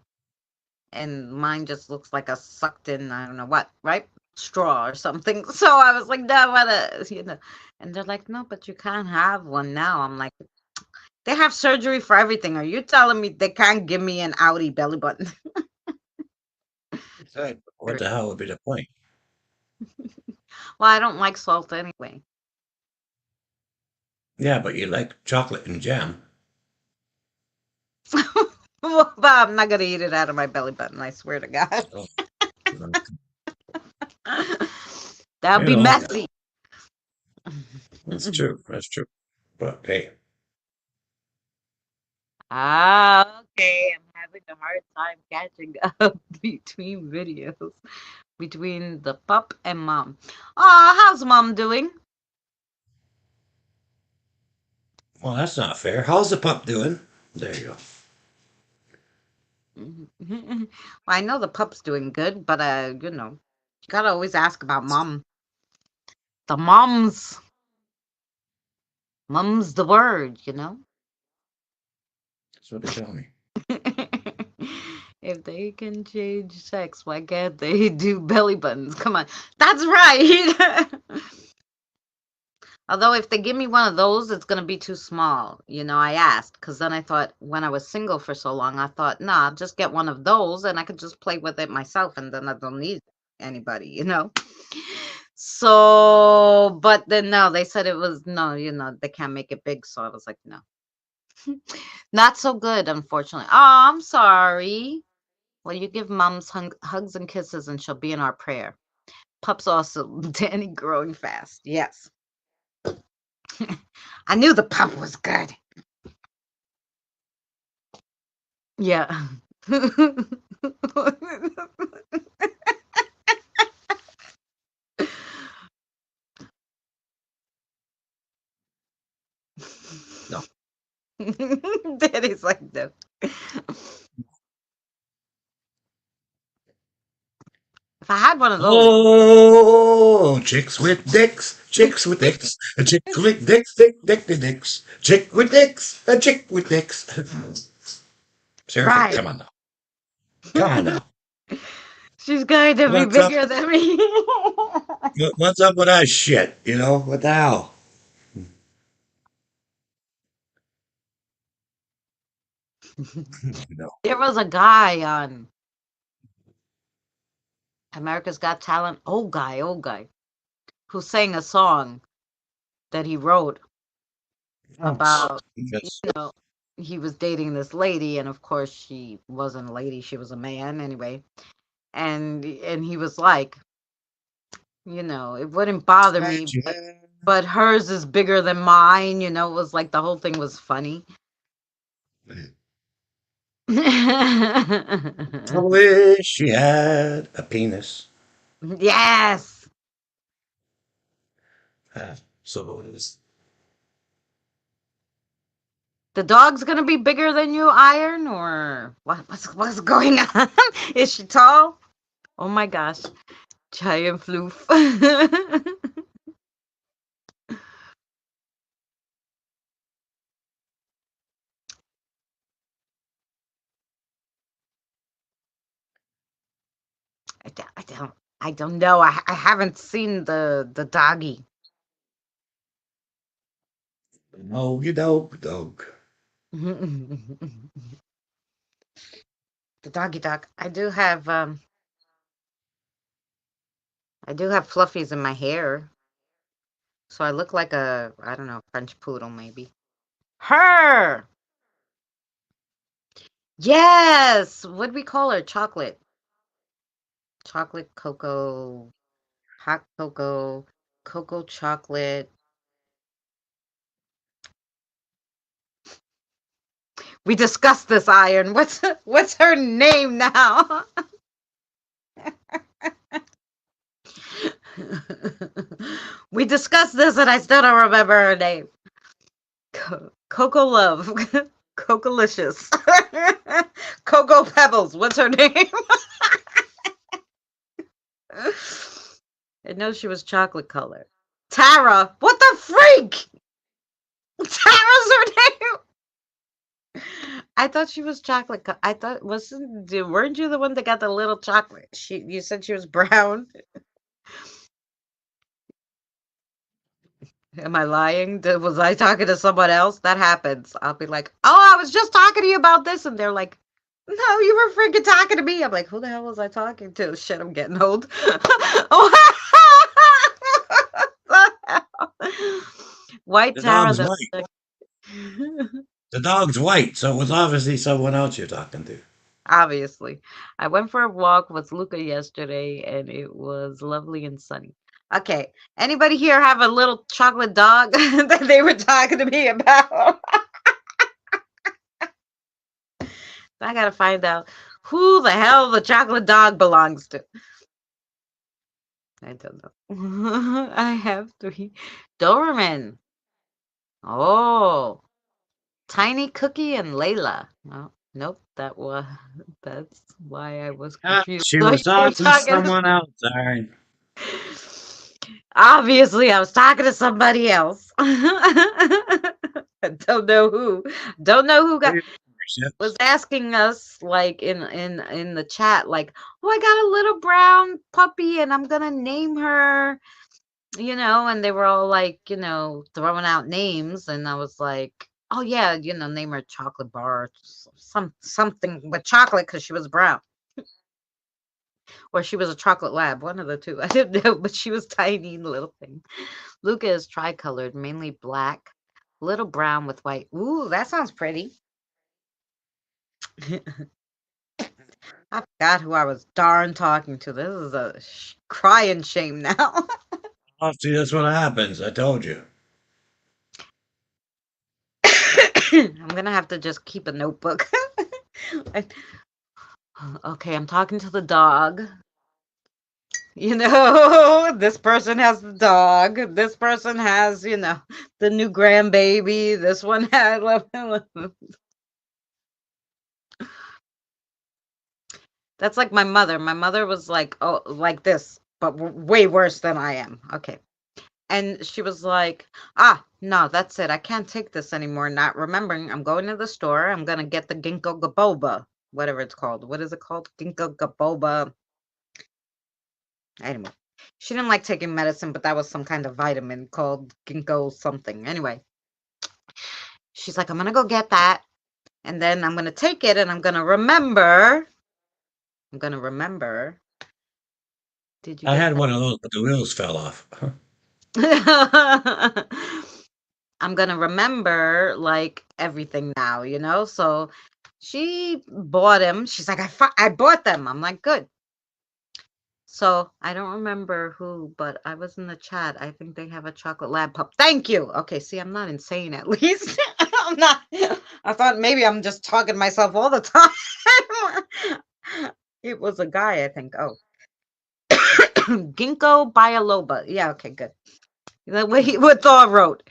And mine just looks like a sucked in, I don't know what, right? Straw or something. So I was like, no, what a. And they're like, no, but you can't have one now. I'm like, they have surgery for everything. Are you telling me they can't give me an outie belly button? Right. What the hell would be the point? Well, I don't like salt anyway. Yeah, but you like chocolate and jam. Well, I'm not gonna eat it out of my belly button. I swear to God. So, That'd you be know, messy. that's true. That's true. But hey, Ah, okay. I'm having a hard time catching up between videos between the pup and mom. Oh, how's mom doing? well, that's not fair. How's the pup doing? There you go. Well, I know the pup's doing good, but you gotta always ask about mom. The mom's the word. That's what they tell me. If they can change sex, why can't they do belly buttons? Come on. That's right. Although if they give me one of those, it's gonna be too small. I asked because then I thought when I was single for so long, I thought, nah, I'll just get one of those and I could just play with it myself and then I don't need anybody. So, but then no, they said it was no, they can't make it big. So I was like, no, not so good, unfortunately. Oh, I'm sorry. Well, you give mom's hugs and kisses and she'll be in our prayer. Pup's awesome. Danny growing fast. Yes. I knew the pup was good. Yeah. No. Daddy's like, no. If I had one of those, Oh, chicks with dicks, a chick with dicks, dicks, chick with dicks, a chick with dicks. Seriously, right. come on now. Come on now. She's going to be What's up? bigger than me. What's up with that shit? What the hell? No. There was a guy on America's Got Talent, old guy, who sang a song that he wrote about, you Because know, he was dating this lady, and of course she wasn't a lady, she was a man anyway. And he was like, it wouldn't bother me, but hers is bigger than mine, it was like the whole thing was funny. I wish she had a penis. Yes. So it is. The dog's gonna be bigger than you, Iron, or what's going on? Is she tall? Oh my gosh. Giant floof. I don't know. I haven't seen the doggy. No, you don't, dog. The doggy dog. I do have fluffies in my hair. So I look like I don't know, French poodle maybe. Her. Yes. What'd we call her? Chocolate. Chocolate cocoa, hot cocoa, cocoa chocolate. We discussed this, Iron. What's her name now? We discussed this and I still don't remember her name. Coco Love. Cocolicious. Coco Pebbles. What's her name? I know she was chocolate color. Tara. What the freak? Tara's her name. I thought she was chocolate. I thought weren't you the one that got the little chocolate? You said she was brown. Am I lying? Was I talking to someone else? That happens. I'll be like, "Oh, I was just talking to you about this," and they're like, "No, you were freaking talking to me." I'm like, "Who the hell was I talking to?" Shit, I'm getting old. White The Tara, dog's the white. The dog's white, so it was obviously someone else you're talking to. obviously. I went for a walk with Luca yesterday, and it was lovely and sunny. Okay, anybody here have a little chocolate dog that they were talking to me about? I gotta find out who the hell the chocolate dog belongs to. I don't know. I have three. Doberman. Oh, Tiny Cookie and Layla. No, nope. That's why I was Ah, confused. she So you was were talking to talking. someone else, Aaron. Obviously, I was talking to somebody else. I don't know who. Don't know who got was Relationships. asking us like in the chat like, "Oh, I got a little brown puppy and I'm gonna name her." and they were all like, throwing out names, and I was like, oh yeah, name her chocolate bar, something with chocolate because she was brown, or she was a chocolate lab, one of the two. I didn't know, but she was tiny little thing. Luca is tricolored, mainly black, little brown with white. Ooh, that sounds pretty. I forgot who I was darn talking to. This is a crying shame now. Oh, see, that's what happens. I told you. I'm gonna have to just keep a notebook. I- okay, I'm talking to the dog. This person has the dog. This person has, the new grandbaby. This one had. That's like my mother. My mother was like, oh, like this, but way worse than I am. Okay. And she was like, ah, no, that's it. I can't take this anymore. Not remembering. I'm going to the store. I'm going to get the ginkgo gaboba, whatever it's called. What is it called? Ginkgo gaboba. Anyway, she didn't like taking medicine, but that was some kind of vitamin called ginkgo something. Anyway, she's like, I'm going to go get that. And then I'm going to take it and I'm going to remember. I'm going to remember. Did you I get had one of those, but the wheels fell off. that? I'm gonna remember like everything now, So she bought him. She's like, I bought them. I'm like, good. So I don't remember who, but I was in the chat. I think they have a chocolate lab pup. Thank you. Okay, see, I'm not insane at least. I'm not. I thought maybe I'm just talking to myself all the time. It was a guy, I think. Oh, Ginkgo biloba. Yeah, okay, good. The way what Thor wrote.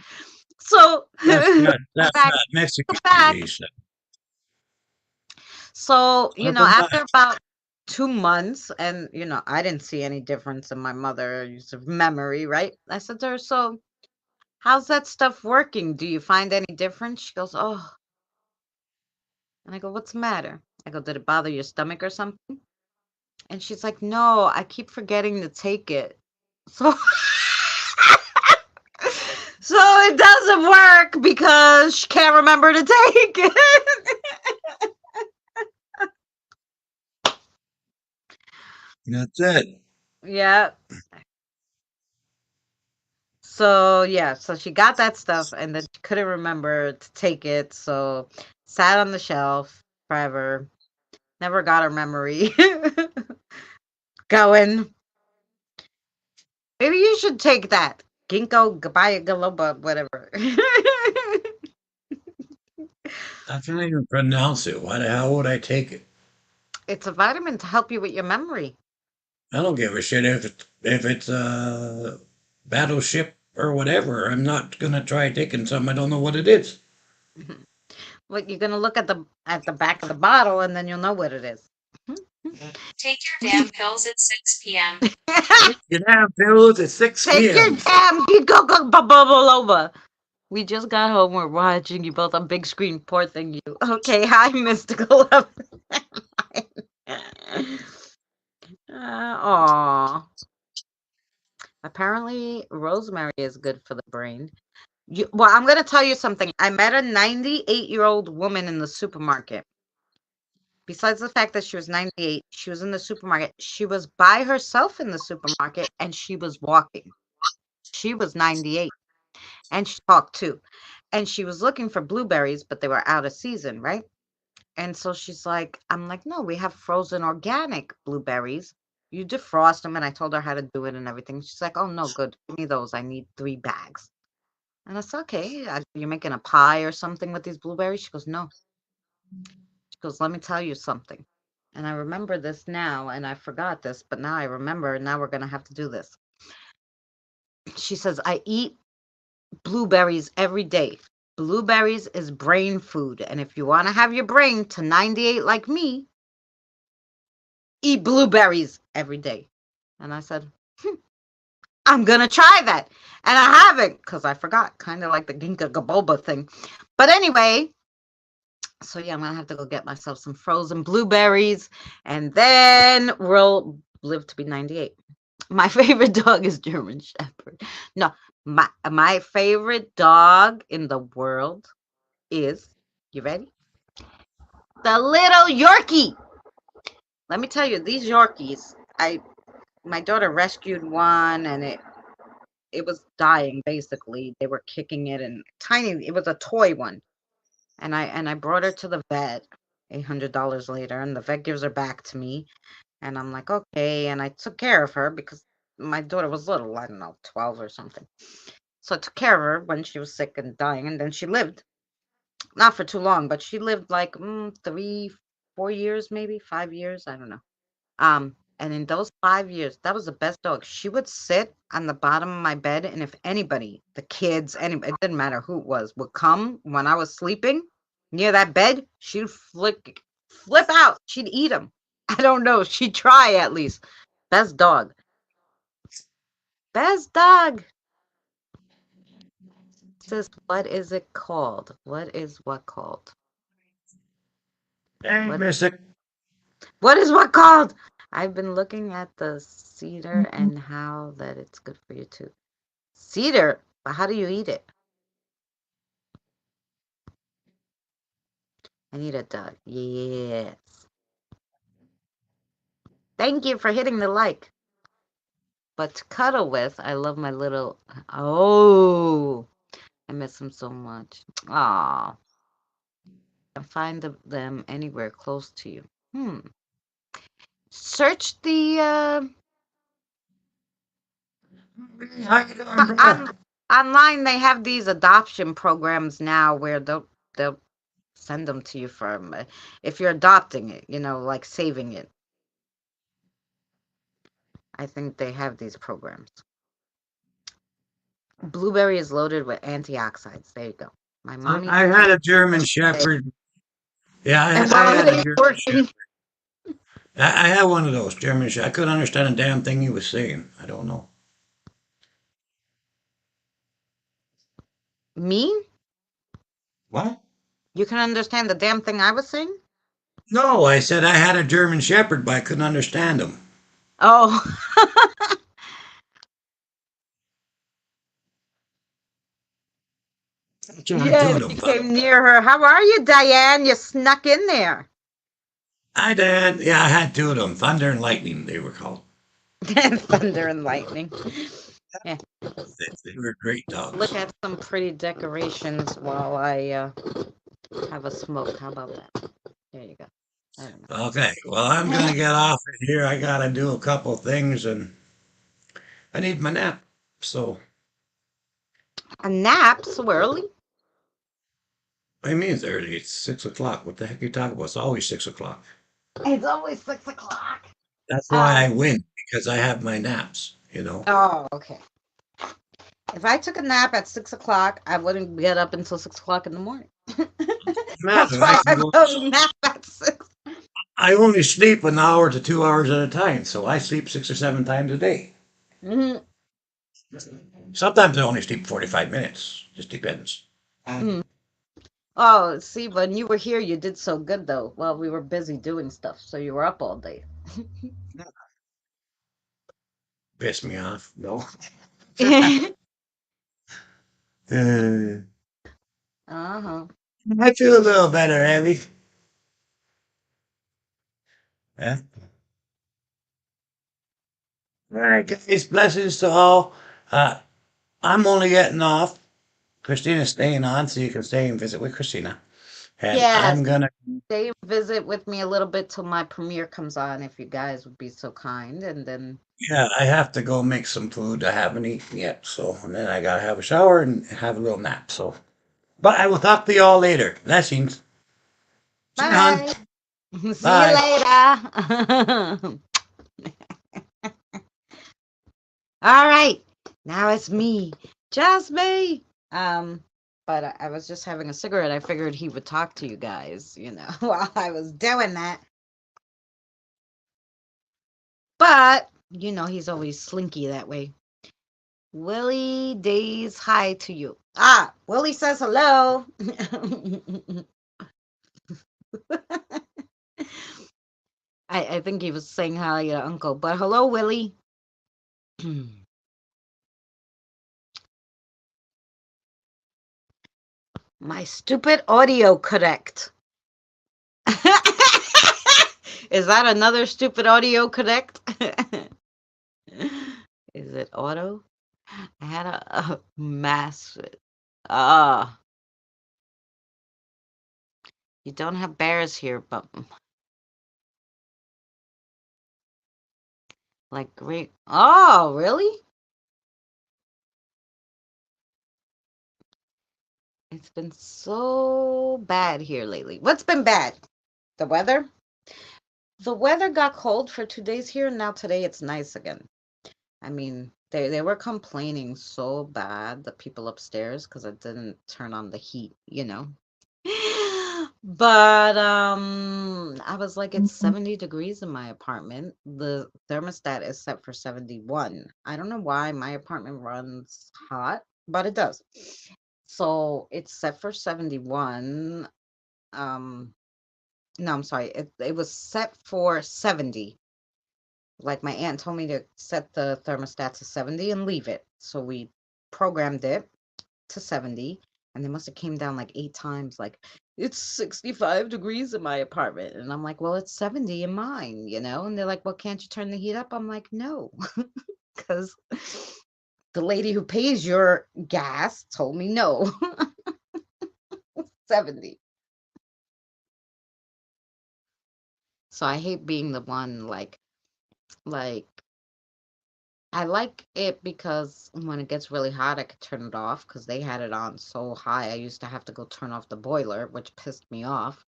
So That's back, not Mexican, back. he said. So, Welcome after back. about 2 months, and, I didn't see any difference in my mother's memory, right? I said to her, so how's that stuff working? Do you find any difference? She goes, oh, and I go, what's the matter? I go, did it bother your stomach or something? And she's like, no, I keep forgetting to take it. So, so it doesn't work because she can't remember to take it. That's it. Yeah. So yeah, so she got that stuff and then she couldn't remember to take it, so sat on the shelf forever. Never got her memory going. Maybe you should take that. Ginkgo biloba, whatever. I can't even pronounce it. Why the hell would I take it? It's a vitamin to help you with your memory. I don't give a shit if it's a battleship or whatever. I'm not gonna try taking some. I don't know what it is. What you're gonna look at the back of the bottle and then you'll know what it is. Take your damn pills at 6 p.m. You have pills at 6 Take your p.m. damn ginkgo biloba. We just got home. We're watching you both on big screen. Poor thing, you. Okay, hi, mystical. Aw. Apparently, rosemary is good for the brain. Well, I'm going to tell you something. I met a 98-year-old woman in the supermarket. Besides the fact that she was 98, she was in the supermarket. She was by herself in the supermarket and she was walking. She was 98 and she talked too. And she was looking for blueberries, but they were out of season, right? And so she's like, I'm like, no, we have frozen organic blueberries. You defrost them. And I told her how to do it and everything. She's like, oh, no, good. Give me those. I need 3 bags. And I said, okay, you're making a pie or something with these blueberries? She goes, no. She goes, let me tell you something. And I remember this now, and I forgot this, but now I remember, and now we're going to have to do this. She says, I eat blueberries every day. Blueberries is brain food. And if you want to have your brain to 98 like me, eat blueberries every day. And I said, I'm going to try that. And I haven't because I forgot, kind of like the ginkgo biloba thing. But anyway, so yeah, I'm going to have to go get myself some frozen blueberries and then we'll live to be 98. My favorite dog is German Shepherd. No, my favorite dog in the world is, you ready? The little Yorkie. Let me tell you, these Yorkies, I my daughter rescued one and it was dying basically. They were kicking it and tiny, it was a toy one. And I brought her to the vet $800 later, and the vet gives her back to me. And I'm like, okay. And I took care of her because my daughter was little, I don't know, 12 or something. So I took care of her when she was sick and dying. And then she lived, not for too long, but she lived like 3, 4 years, maybe 5 years. I don't know. And in those 5 years, that was the best dog. She would sit on the bottom of my bed, and if anybody, the kids, anybody, it didn't matter who it was, would come when I was sleeping near that bed, she'd flip out. She'd eat them. I don't know. She'd try at least. Best dog. Best dog. Sis, what is it called? What is what called? Hey, What Mystic. what is what called? I've been looking at the cedar and how that it's good for you too. Cedar. But how do you eat it? I need a dog. Yes. Thank you for hitting the like. But to cuddle with, I love my little. Oh, I miss him so much. Aw. And find them anywhere close to you. Search the How you doing, brother? on online. They have these adoption programs now where they'll send them to you from if you're adopting it. Like saving it. I think they have these programs. Blueberry is loaded with antioxidants. There you go. My mommy I told had a me German yesterday. Shepherd. Yeah, And I while had a they German Shepherd. working, I had one of those German Shepherds. I couldn't understand a damn thing he was saying. I don't know. me, What? you can understand the damn thing I was saying? No, I said I had a German Shepherd, but I couldn't understand him. Oh. That's what I Yeah, told and him. you came near her. How are you, Diane? You snuck in there. I did. Yeah, I had two of them. Thunder and Lightning, they were called. Thunder and lightning. Yeah, They were great look dogs. at some pretty decorations while I have a smoke. How about that? There you go. I don't Okay, well, I'm know. gonna get off of here. I gotta do a couple things, and I need my nap. So, A nap so early? I mean, it's early. It's 6 o'clock. What the heck are you talking about? It's always 6 o'clock. It's always 6 o'clock. That's why Um. I win because I have my naps. You know. Oh, okay. If I took a nap at 6 o'clock, I wouldn't get up until 6 o'clock in the morning. That's Matter. I why can I go. go to nap at 6. I only sleep an hour to 2 hours at a time, so I sleep 6 or 7 times a day. Mm-hmm. Sometimes I only sleep 45 minutes. Just depends. Mm. Oh, see, when you were here, you did so good though. Well, we were busy doing stuff, so you were up all day. Piss me off. No. Uh, Uh-huh. I feel a little better, Abby. Yeah. All right, guys. Blessings to all. Uh, I'm only getting off. Christina's staying on, so you can stay and visit with Christina. And Yes, I'm gonna, stay visit with me a little bit till my premiere comes on, if you guys would be so kind, and then yeah, I have to go make some food. I haven't eaten yet, so and then I gotta have a shower and have a little nap. So, but I will talk to you all later. Blessings. See you, hon. bye. See you Bye. later. All right, now it's me, just me. Um, but I was just having a cigarette. I figured he would talk to you guys, while I was doing that. But he's always slinky that way. Willie days hi to you. Ah, Willie says hello. I think he was saying hi to Uncle, but hello, Willie. My stupid audio correct. Is that another stupid audio correct? Is it auto? I had a mass. Ah, you don't have bears here, but like great. Oh, really? It's been so bad here lately. What's been bad? The weather? The weather got cold for 2 days here, and now today it's nice again. I mean, they were complaining so bad, the people upstairs, because I didn't turn on the heat. But I was like, it's 70 degrees in my apartment. The thermostat is set for 71. I don't know why my apartment runs hot, but it does. So it's set for 71. Um, no, I'm sorry. It was set for 70. Like my aunt told me to set the thermostat to 70 and leave it. So we programmed it to 70, and they must have came down like 8 times, like, it's 65 degrees in my apartment. And I'm like, well, it's 70 in mine. And they're like, well, can't you turn the heat up? I'm like, no, because the lady who pays your gas told me no. 70. So I hate being the one like I like it because when it gets really hot, I could turn it off because they had it on so high. I used to have to go turn off the boiler, which pissed me off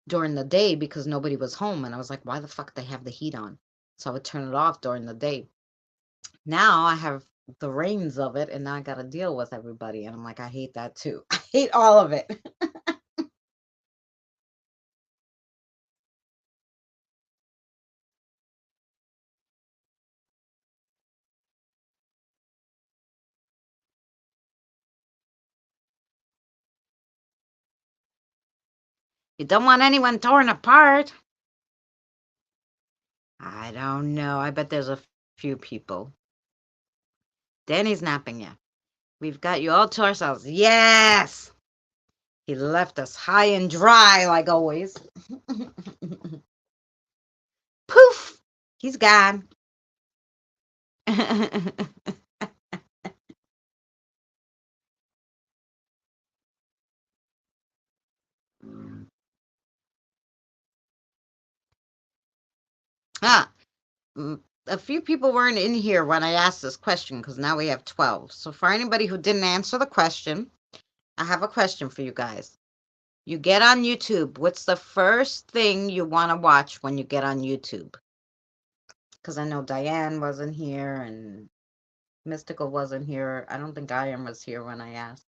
during the day because nobody was home. And I was like, why the fuck they have the heat on? So I would turn it off during the day. Now I have the reins of it, and now I got to deal with everybody. And I'm like, I hate that too. I hate all of it. You don't want anyone torn apart. I don't know. I bet there's a few people. Danny's napping you. We've got you all to ourselves. Yes! He left us high and dry, like always. Poof! He's gone. ah, a few people weren't in here when I asked this question because now we have 12. So, for anybody who didn't answer the question, I have a question for you guys. You get on YouTube. What's the first thing you want to watch when you get on YouTube? Because I know Diane wasn't here and Mystical wasn't here. I don't think Iron was here when I asked.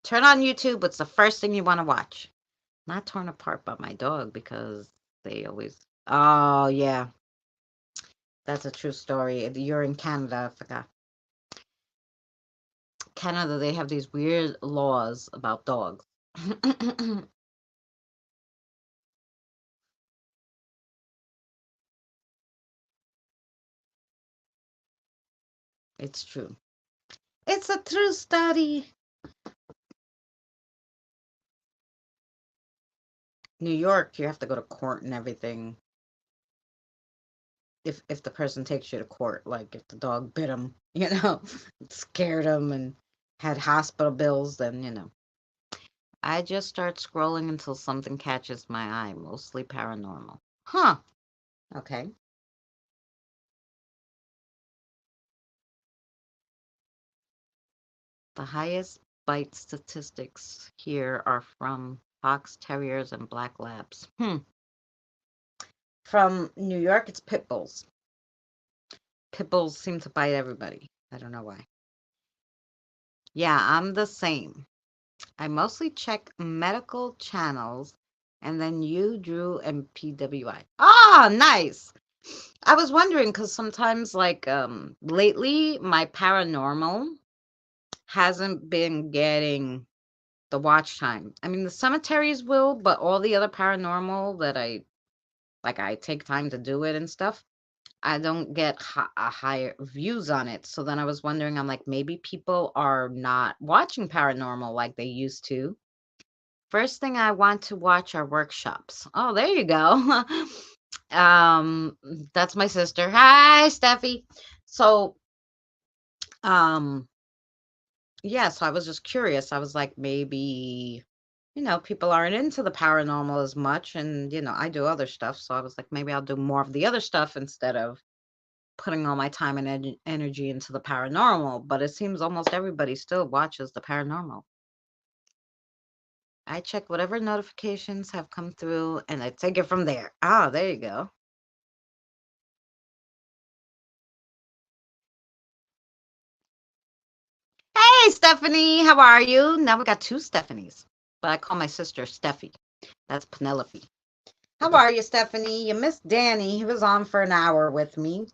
Turn on YouTube. What's the first thing you want to watch? Not torn apart by my dog because they always. Oh, yeah. That's a true story. You're in Canada. I forgot. Canada, they have these weird laws about dogs. It's true. It's a true story. New York, you have to go to court and everything. If the person takes you to court, like if the dog bit him, scared him and had hospital bills, then. I just start scrolling until something catches my eye, mostly paranormal. Huh. Okay. The highest bite statistics here are from fox terriers and black labs. From New York, it's pit bulls. Pit bulls seem to bite everybody. I don't know why. Yeah, I'm the same. I mostly check medical channels and then you, Drew, and PWI. Ah, nice. I was wondering because sometimes, like, lately, my paranormal hasn't been getting the watch time. I mean, the cemeteries will, but all the other paranormal that I take time to do it and stuff, I don't get higher views on it. So then I was wondering, I'm like, maybe people are not watching paranormal like they used to. First thing I want to watch are workshops. Oh, there you go. um, that's my sister. Hi, Steffi. So, um, yeah, so I was just curious. I was like, maybe, people aren't into the paranormal as much, and I do other stuff. So I was like, maybe I'll do more of the other stuff instead of putting all my time and energy into the paranormal. But it seems almost everybody still watches the paranormal. I check whatever notifications have come through and I take it from there. Ah, there you go. Hey, Stephanie, how are you? Now we got two Stephanies, but I call my sister Steffi. That's Penelope. How are you, Stephanie? You missed Danny. He was on for an hour with me.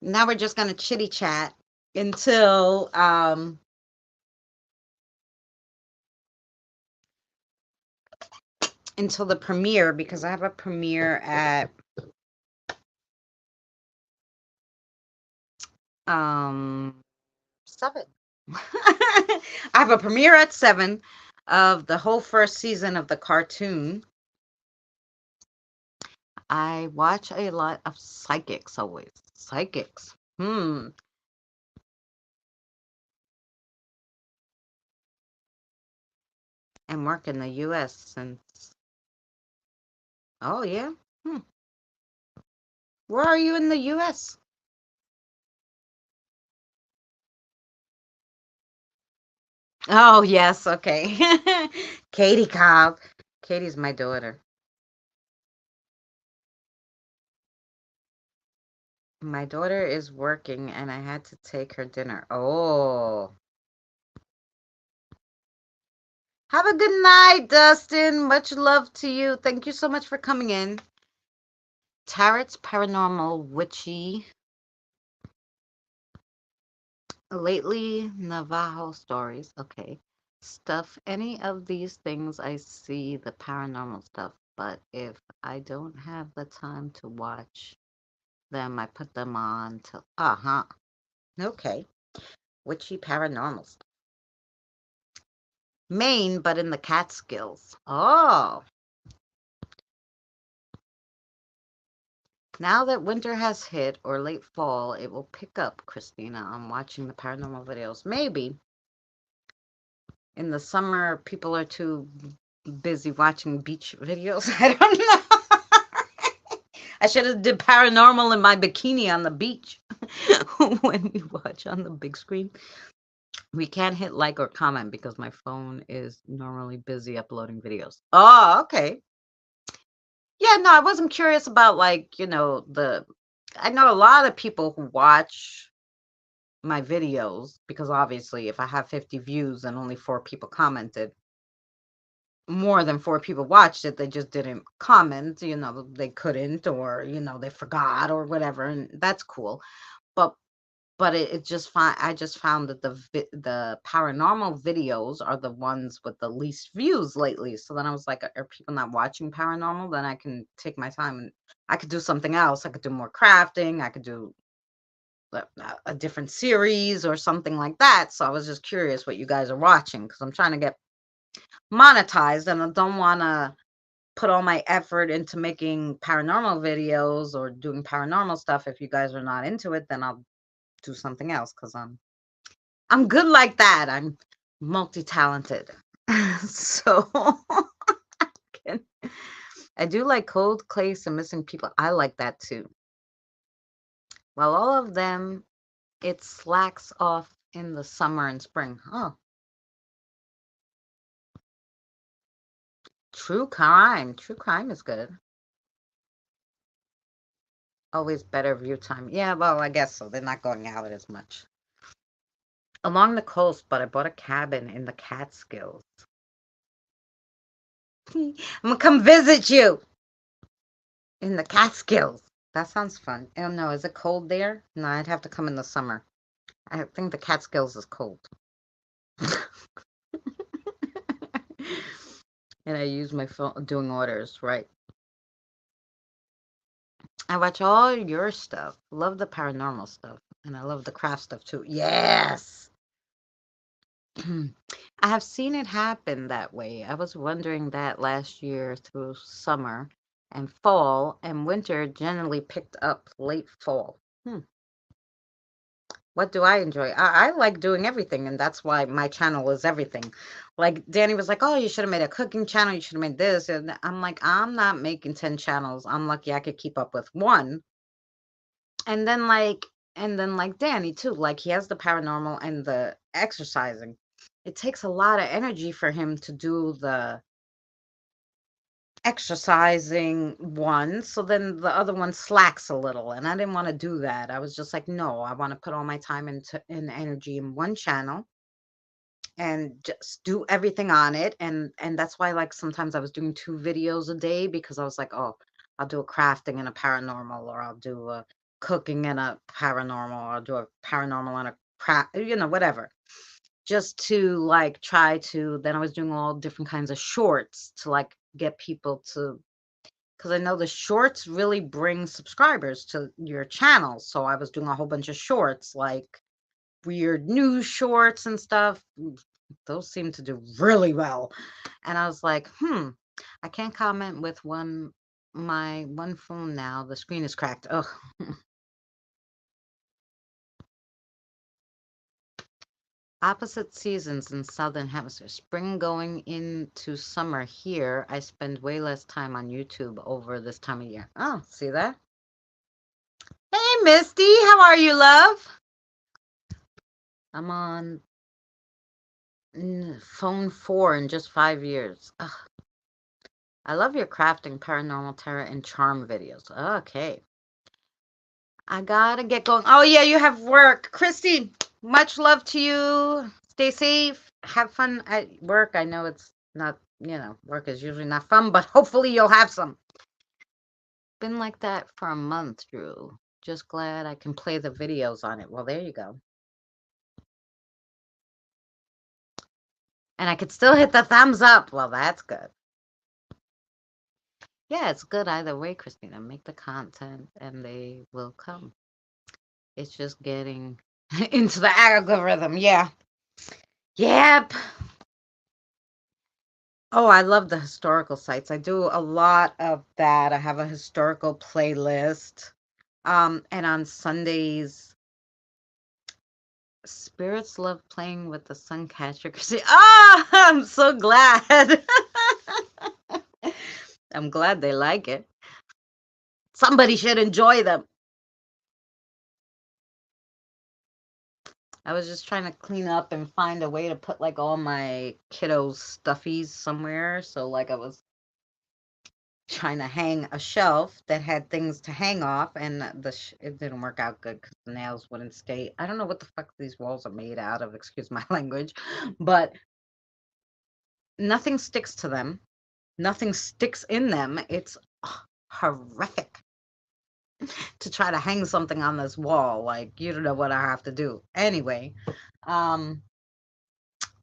Now we're just gonna chitty chat until the premiere because I have a premiere at 7. I have a premiere at 7 of the whole first season of the cartoon. I watch a lot of psychics always. Psychics. And work in the US since oh yeah. Hmm. Where are you in the US? Oh yes, okay. Katie Cobb. Katie's my daughter. My daughter is working and I had to take her dinner. Oh. Have a good night, Dustin. Much love to you. Thank you so much for coming in. Tarot's paranormal, witchy, lately Navajo stories. Okay. Stuff. Any of these things I see the paranormal stuff, but if I don't have the time to watch them, I put them on to. Uh huh. Okay. Witchy paranormal stuff. Maine, but in the Catskills. Oh. Now that winter has hit or late fall, it will pick up, Christina. I'm watching the paranormal videos. Maybe in the summer, people are too busy watching beach videos. I don't know. I should have did paranormal in my bikini on the beach when we watch on the big screen. We can't hit like or comment because my phone is normally busy uploading videos. Oh, okay. Yeah, no, I wasn't curious about like, I know a lot of people who watch my videos because obviously if I have 50 views and only 4 people commented, more than 4 people watched it, they just didn't comment, they couldn't or, they forgot or whatever, and that's cool. But it just I just found that the paranormal videos are the ones with the least views lately. So then I was like, are people not watching paranormal? Then I can take my time and I could do something else. I could do more crafting. I could do a different series or something like that. So I was just curious what you guys are watching because I'm trying to get monetized and I don't want to put all my effort into making paranormal videos or doing paranormal stuff. If you guys are not into it, then I'll do something else because I'm good like that. I'm multi-talented. So can- I do like cold clays and missing people. I like that too. While all of them, it slacks off in the summer and spring. Oh, true crime. True crime is good. Always better view time. Yeah, well, I guess so. They're not going out as much. Along the coast, but I bought a cabin in the Catskills. I'm gonna come visit you in the Catskills. That sounds fun. Oh no, is it cold there? No, I'd have to come in the summer. I think the Catskills is cold. And I use my phone doing orders, right? I watch all your stuff. Love the paranormal stuff. And I love the craft stuff too. Yes. I have seen it happen that way. I was wondering that last year through summer and fall, and winter generally picked up late fall. Hmm. What do I enjoy? I like doing everything, and that's why my channel is everything. Like Danny was like, "Oh, you should have made a cooking channel. You should have made this." And I'm like, "I'm not making 10 channels. I'm lucky I could keep up with one." And then like Danny too, like he has the paranormal and the exercising. It takes a lot of energy for him to do the exercising one, so then the other one slacks a little, and I didn't want to do that. I was just like, no, I want to put all my time into and energy in one channel and just do everything on it. And that's why like sometimes I was doing 2 videos a day because I was like, oh, I'll do a crafting and a paranormal, or I'll do a cooking and a paranormal, or I'll do a paranormal and a craft, whatever. Just to like try to, then I was doing all different kinds of shorts to like get people to, because I know the shorts really bring subscribers to your channel. So I was doing a whole bunch of shorts, like weird news shorts and stuff. Those seem to do really well. And I was like, I can't comment with my one phone now. The screen is cracked. Ugh. Opposite seasons in Southern Hemisphere. Spring going into summer here. I spend way less time on YouTube over this time of year. Oh, see that? Hey, Misty, how are you, love? I'm on phone 4 in just 5 years. Ugh. I love your crafting, paranormal terror, and charm videos. Okay. I gotta get going. Oh, yeah, you have work. Christy, much love to you. Stay safe. Have fun at work. I know it's not, work is usually not fun, but hopefully you'll have some. Been like that for a month, Drew. Just glad I can play the videos on it. Well, there you go. And I could still hit the thumbs up. Well, that's good. Yeah, it's good either way, Christina. Make the content and they will come. It's just getting into the algorithm. Yeah. Yep. Oh, I love the historical sites. I do a lot of that. I have a historical playlist. And on Sundays, spirits love playing with the suncatcher. Ah, I'm so glad. I'm glad they like it. Somebody should enjoy them. I was just trying to clean up and find a way to put like all my kiddos' stuffies somewhere. So like I was trying to hang a shelf that had things to hang off, and it didn't work out good because the nails wouldn't stay. I don't know what the fuck these walls are made out of. Excuse my language, but nothing sticks to them. Nothing sticks in them. It's horrific to try to hang something on this wall. Like you don't know what I have to do. Anyway, um,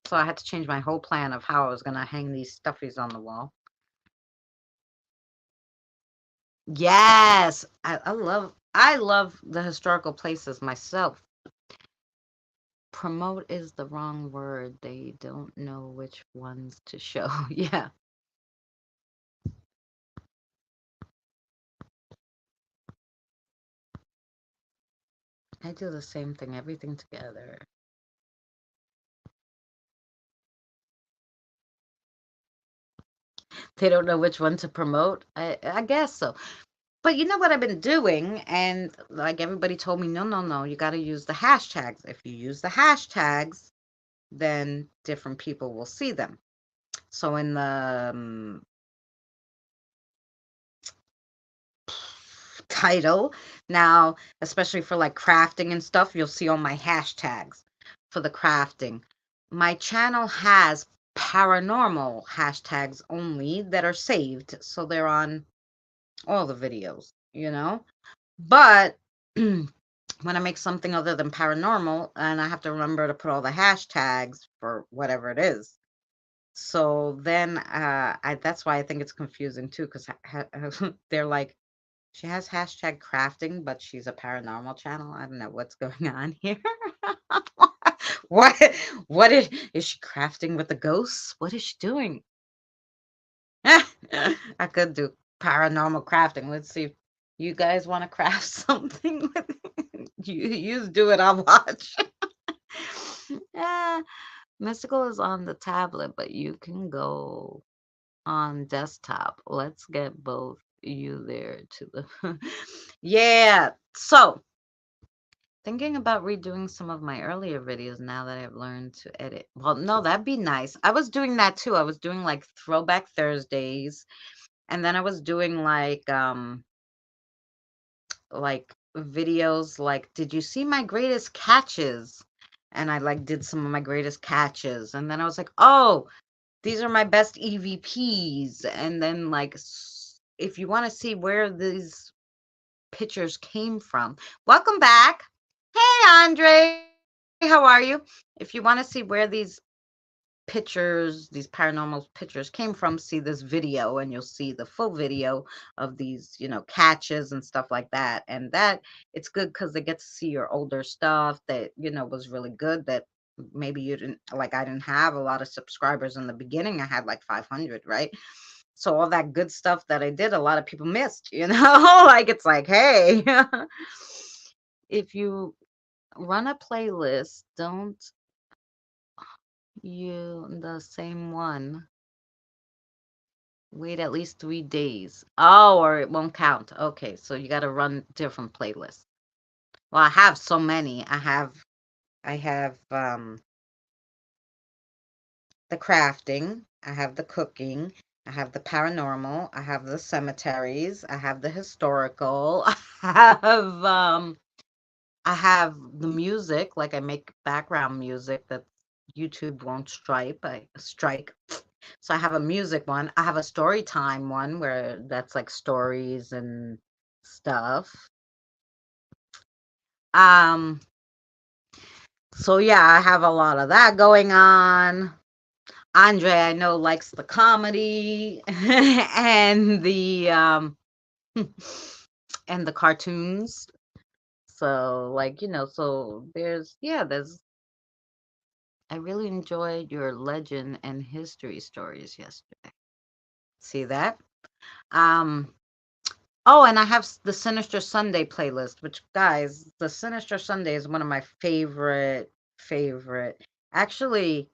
so I had to change my whole plan of how I was gonna hang these stuffies on the wall. Yes, I love the historical places myself. Promote is the wrong word. They don't know which ones to show. Yeah, I do the same thing, everything together. They don't know which one to promote. I guess so. But you know what I've been doing? And like everybody told me, no, no, no, you got to use the hashtags. If you use the hashtags, then different people will see them. So in the title now, especially for like crafting and stuff, you'll see all my hashtags for the crafting. My channel has paranormal hashtags only that are saved, so they're on all the videos. But when I make something other than paranormal, and I have to remember to put all the hashtags for whatever it is. So then that's why I think it's confusing too, because they're like She has hashtag crafting, but she's a paranormal channel. I don't know what's going on here. What what is she crafting with the ghosts? What is she doing? I could do paranormal crafting. Let's see if you guys want to craft something with you do it, I'll watch. Yeah, Mystical is on the tablet, but you can go on desktop. Let's get both you there to the Yeah. So, thinking about redoing some of my earlier videos now that I've learned to edit. Well, no, that'd be nice. I was doing that too. I was doing like Throwback Thursdays, and then I was doing like videos like, did you see my greatest catches? And I like did some of my greatest catches. And then I was like, oh, these are my best EVPs. And then like if you want to see where these pictures came from. Welcome back. Hey, Andre, how are you? If you want to see where these pictures, these paranormal pictures came from, see this video and you'll see the full video of these, catches and stuff like that. And that it's good because they get to see your older stuff that, was really good that maybe you didn't like. I didn't have a lot of subscribers in the beginning. I had like 500, right? So all that good stuff that I did, a lot of people missed, like it's like, hey, if you run a playlist, don't you the same one wait at least 3 days. Oh, or it won't count. Okay, so you got to run different playlists. Well, I have so many. I have the crafting, I have the cooking, I have the paranormal, I have the cemeteries, I have the historical, I have the music, like I make background music that YouTube won't strike. So I have a music one. I have a story time one where that's like stories and stuff. Um, so yeah, I have a lot of that going on. Andre, I know, likes the comedy and the and the cartoons. So like, so there's I really enjoyed your legend and history stories yesterday. See that? Um, oh, and I have the Sinister Sunday playlist, which guys, the Sinister Sunday is one of my favorite. Actually,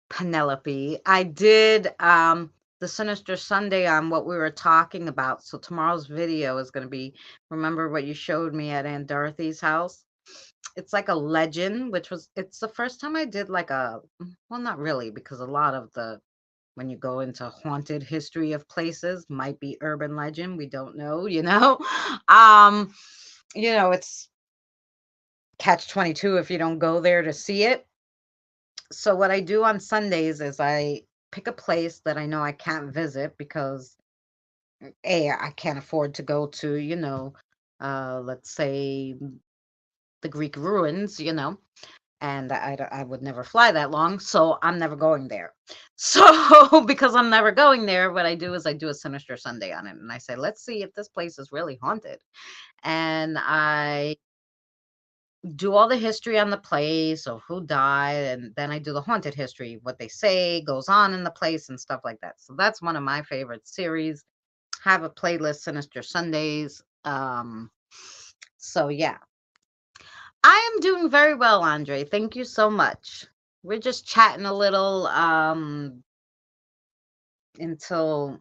Penelope, I did the Sinister Sunday on what we were talking about. So tomorrow's video is going to be, remember what you showed me at Aunt Dorothy's house? It's like a legend, it's the first time I did like well, not really, because a lot of when you go into haunted history of places might be urban legend. We don't know. Um, it's catch 22 if you don't go there to see it. So what I do on Sundays is I pick a place that I know I can't visit because A, I can't afford to go to, let's say the Greek ruins, and I would never fly that long, so I'm never going there. So because I'm never going there, what I do is I do a Sinister Sunday on it, and I say, let's see if this place is really haunted. And I do all the history on the place of who died, and then I do the haunted history, what they say goes on in the place and stuff like that. So that's one of my favorite series. Have a playlist, Sinister Sundays. So yeah, I am doing very well, Andre. Thank you so much. We're just chatting a little until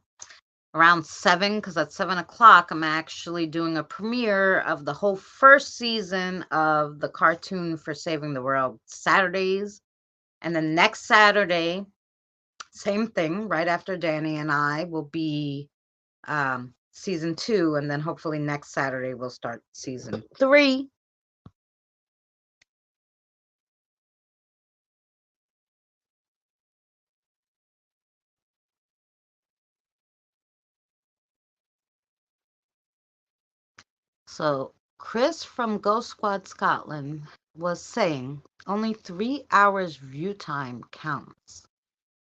around 7, because at 7 o'clock I'm actually doing a premiere of the whole first season of the cartoon for Saving the World Saturdays. And then next Saturday, same thing, right after Danny and I will be season 2, and then hopefully next Saturday we'll start season 3. So Chris from Ghost Squad Scotland was saying only 3 hours view time counts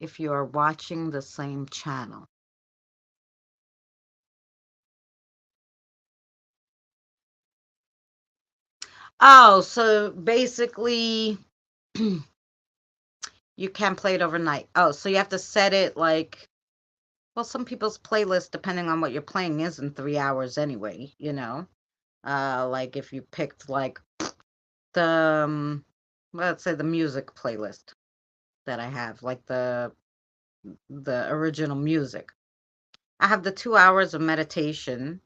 if you are watching the same channel. Oh, so basically you can't play it overnight. Oh, so you have to set it like, well, some people's playlist, depending on what you're playing, is in 3 hours anyway, you know? Like if you picked like the, let's say the music playlist that I have, like the original music. I have the 2 hours of meditation,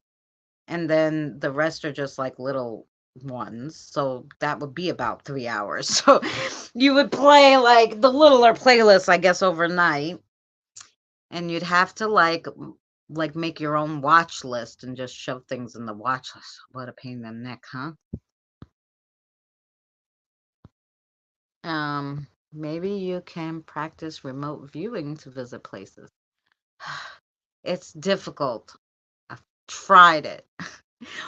and then the rest are just like little ones. So that would be about 3 hours. So you would play like the littler playlist, I guess, overnight, and you'd have to like make your own watch list and just shove things in the watch list. What a pain in the neck, huh? Maybe you can practice remote viewing to visit places. It's difficult. I've tried it.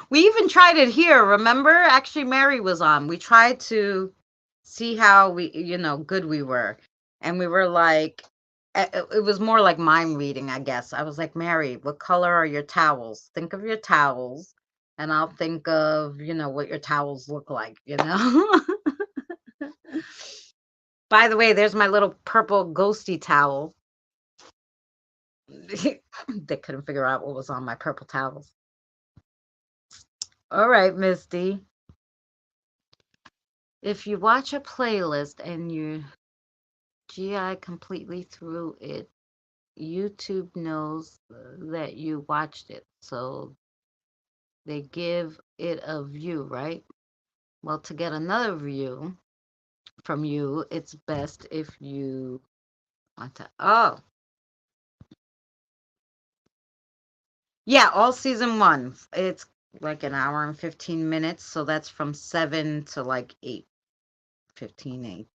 We even tried it here, remember? Actually, Mary was on. We tried to see how good we were. And we were like, it was more like mind reading, I guess. I was like, Mary, what color are your towels? Think of your towels, and I'll think of, what your towels look like. By the way, there's my little purple ghosty towel. They couldn't figure out what was on my purple towels. All right, Misty. If you watch a playlist and you GI completely through it, YouTube knows that you watched it. So they give it a view, right? Well, to get another view from you, it's best if you want to. Oh, yeah, all season one. It's like an hour and 15 minutes. So that's from 7 to like 8, 15, 8,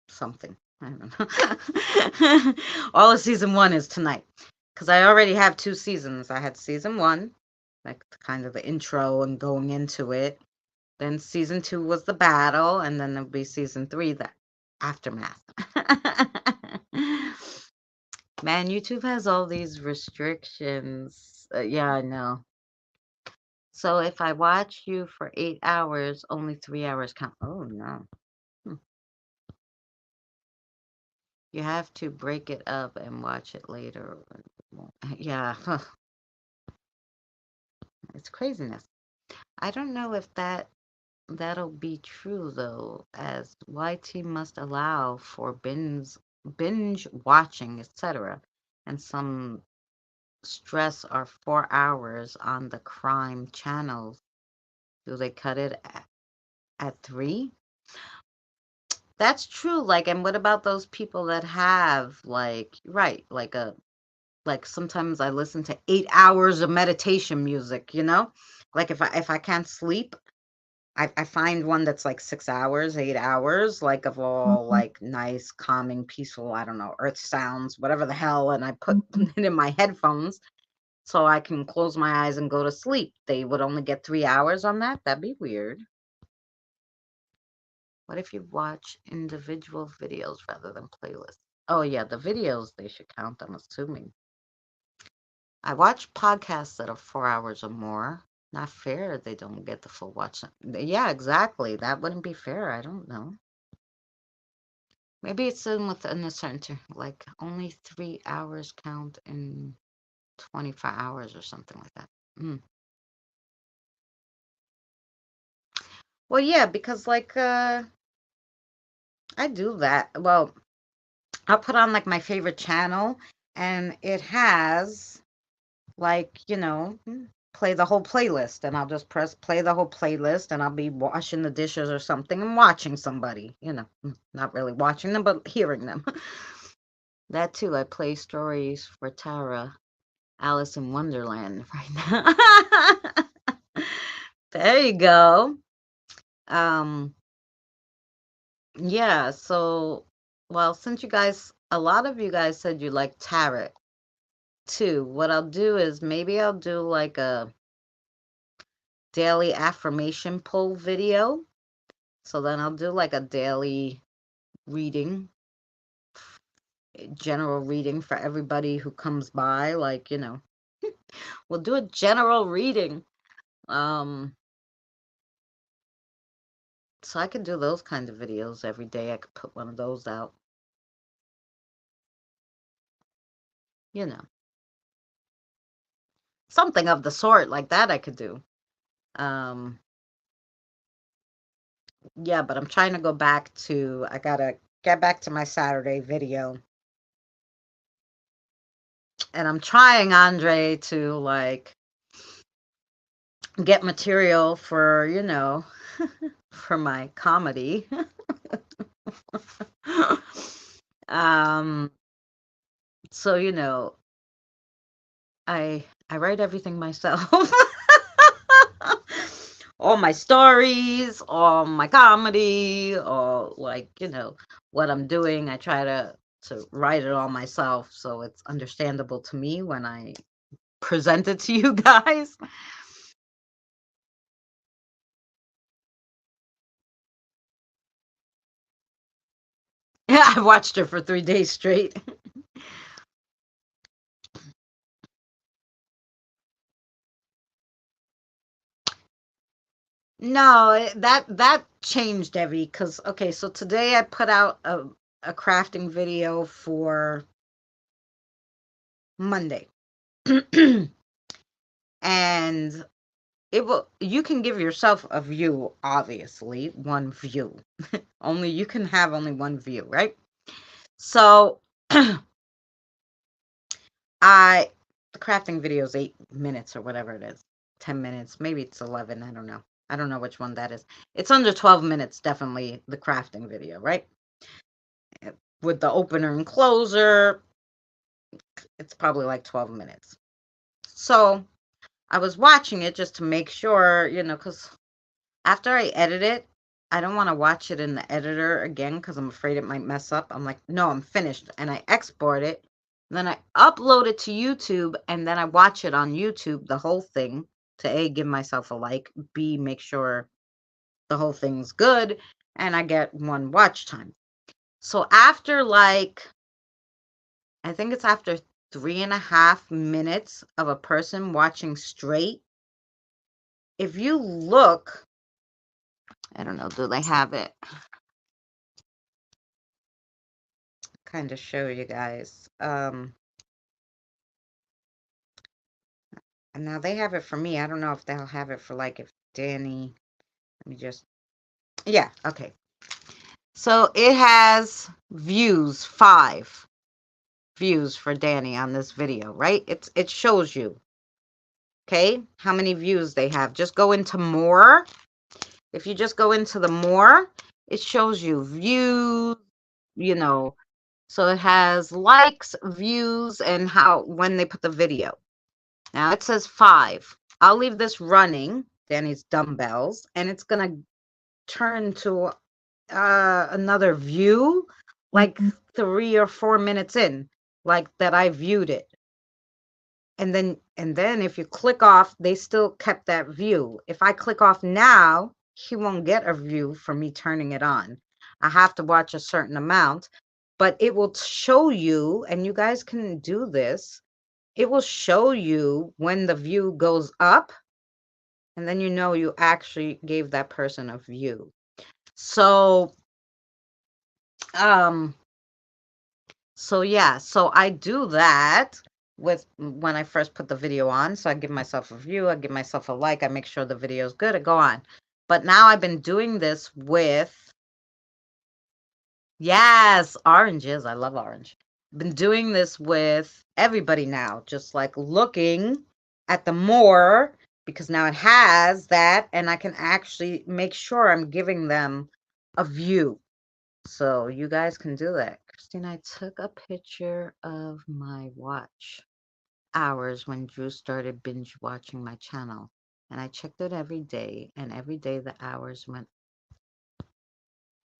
something. I don't know. All of season one is tonight. Because I already have 2 seasons. I had season one, like kind of the intro and going into it. Then season two was the battle, and then there'll be season three, the aftermath. Man, YouTube has all these restrictions. Yeah, I know. So if I watch you for 8 hours, only 3 hours count. Oh no. Hmm. You have to break it up and watch it later. Yeah, it's craziness. I don't know if that'll be true though, as YT must allow for binge watching, etc. And some stress are 4 hours on the crime channels. Do they cut it at three? That's true. Like, and what about those people that have like, right, like sometimes I listen to 8 hours of meditation music. Like if I can't sleep, I find one that's like 6 hours, 8 hours, like of all like nice, calming, peaceful, I don't know, earth sounds, whatever the hell, and I put it in my headphones so I can close my eyes and go to sleep. They would only get 3 hours on that. That'd be weird. What if you watch individual videos rather than playlists? Oh yeah, the videos they should count, I'm assuming. I watch podcasts that are 4 hours or more. Not fair they don't get the full watch. Yeah, exactly. That wouldn't be fair. I don't know. Maybe it's in within the center, like only 3 hours count in 24 hours or something like that. Mm. Well, yeah, because like I do that. Well, I'll put on like my favorite channel and it has like, play the whole playlist and I'll just press play the whole playlist and I'll be washing the dishes or something and watching somebody, not really watching them, but hearing them. That too, I play stories for Tara, Alice in Wonderland right now. There you go. Um, yeah, so, well, since a lot of you guys said you like tarot too, what I'll do is maybe I'll do like a daily affirmation poll video. So then I'll do like a daily reading, general reading for everybody who comes by. Like, we'll do a general reading. Um, So I could do those kind of videos every day. I could put one of those out. You know, something of the sort like that I could do. Um, yeah, but I'm trying to go back to, I gotta get back to my Saturday video. And I'm trying, Andre, to like get material for, for my comedy. um, so, I write everything myself. All my stories, all my comedy, all like, what I'm doing. I try to write it all myself so it's understandable to me when I present it to you guys. I watched her for 3 days straight. No, that changed Evie because okay, so today I put out a crafting video for Monday. And it will you can give yourself a view, obviously, one view. Only you can have only one view, right? So I the crafting video is 8 minutes or whatever it is. 10 minutes, maybe it's 11, I don't know. I don't know which one that is. It's under 12 minutes, definitely the crafting video, right? With the opener and closer, it's probably like 12 minutes. So I was watching it just to make sure, because after I edit it, I don't want to watch it in the editor again because I'm afraid it might mess up. I'm like, no, I'm finished. And I export it. Then I upload it to YouTube and then I watch it on YouTube, the whole thing, to A, give myself a like, B, make sure the whole thing's good, and I get one watch time. So after I think it's after 3.5 minutes of a person watching straight, if you look, I don't know, do they have it? Kind of show you guys. And now they have it for me. I don't know if they'll have it for like if Danny, let me just, yeah, okay. So it has views, 5 views for Danny on this video, right? It shows you, okay, how many views they have. Just go into more. If you just go into the more, it shows you views, you know, so it has likes, views, and when they put the video. Now it says 5. I'll leave this running, Danny's dumbbells, and it's gonna turn to another view like 3 or 4 minutes in, like that I viewed it. And then if you click off, they still kept that view. If I click off now, he won't get a view for me turning it on. I have to watch a certain amount, but it will show you, and you guys can do this. It will show you when the view goes up, and then you actually gave that person a view. So, um, yeah, so I do that with when I first put the video on. So I give myself a view, I give myself a like, I make sure the video is good, I go on. But now I've been doing this with, yes, oranges. I love orange. Been doing this with everybody now, just like looking at the more because now it has that and I can actually make sure I'm giving them a view. So you guys can do that. Christina, I took a picture of my watch hours when Drew started binge watching my channel. And I checked it every day, and every day the hours went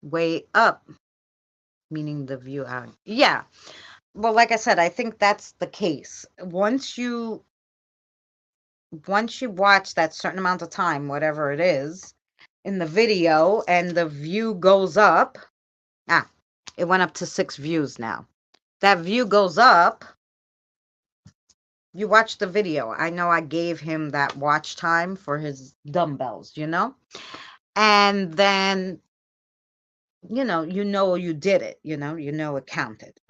way up, meaning the view hour. Yeah. Well, like I said, I think that's the case. Once you watch that certain amount of time, whatever it is, in the video and the view goes up, it went up to 6 views now. That view goes up, you watch the video. I know I gave him that watch time for his dumbbells, And then, you did it, it counted.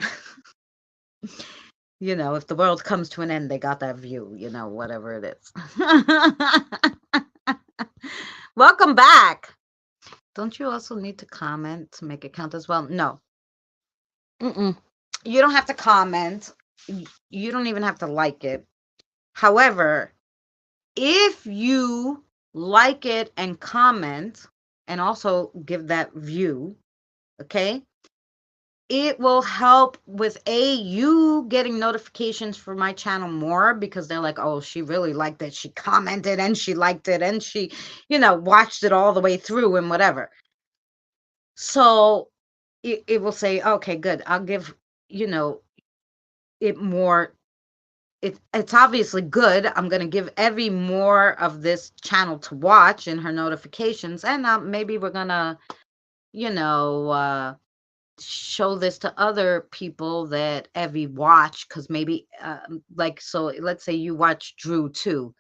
If the world comes to an end, they got that view, whatever it is. Welcome back. Don't you also need to comment to make it count as well? No. Mm-mm. You don't have to comment. You don't even have to like it. However, if you like it and comment and also give that view, okay, it will help with you getting notifications for my channel more, because they're like, oh, she really liked it. She commented and she liked it and she, watched it all the way through and whatever. So it will say, okay, good. I'll give, it more. It's obviously good. I'm going to give Evie more of this channel to watch in her notifications. And maybe we're going to, you know, uh, show this to other people that Evie watch, because maybe so let's say you watch Drew too.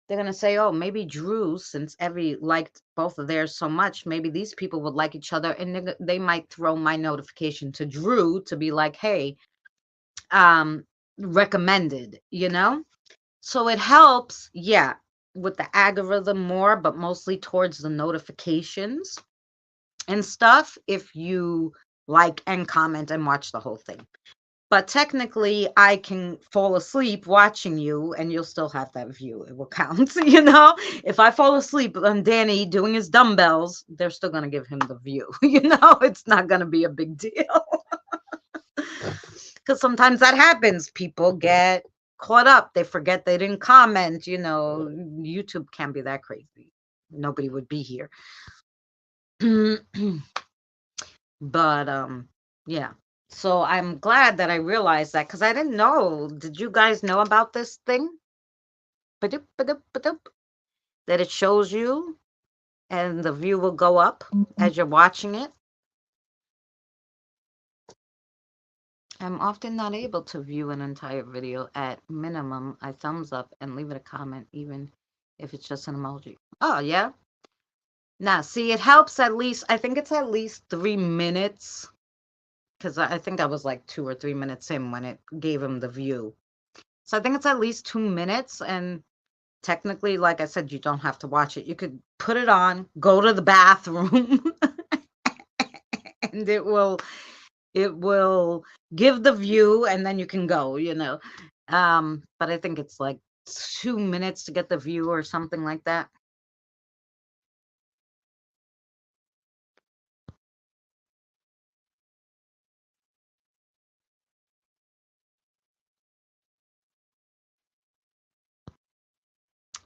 They're gonna say, oh, maybe Drew, since Evie liked both of theirs so much, maybe these people would like each other, and they might throw my notification to Drew to be like, hey, um recommended, so it helps, yeah, with the algorithm more, but mostly towards the notifications and stuff, if you like and comment and watch the whole thing. But technically, I can fall asleep watching you and you'll still have that view. It will count, If I fall asleep on Danny doing his dumbbells, they're still going to give him the view, It's not going to be a big deal. Because sometimes that happens. People get caught up. They forget they didn't comment, YouTube can't be that crazy. Nobody would be here. But yeah. So I'm glad that I realized that, because I didn't know. Did you guys know about this thing? Ba-doop, ba-doop, ba-doop, that it shows you and the view will go up as you're watching it. I'm often not able to view an entire video. At minimum, I thumbs up and leave it a comment, even if it's just an emoji. Oh, yeah. Now, see, it helps at least, I think it's at least 3 minutes, because I think I was like 2 or 3 minutes in when it gave him the view. So I think it's at least 2 minutes. And technically, like I said, you don't have to watch it. You could put it on, go to the bathroom, and it will give the view, and then you can go, but I think it's like 2 minutes to get the view or something like that.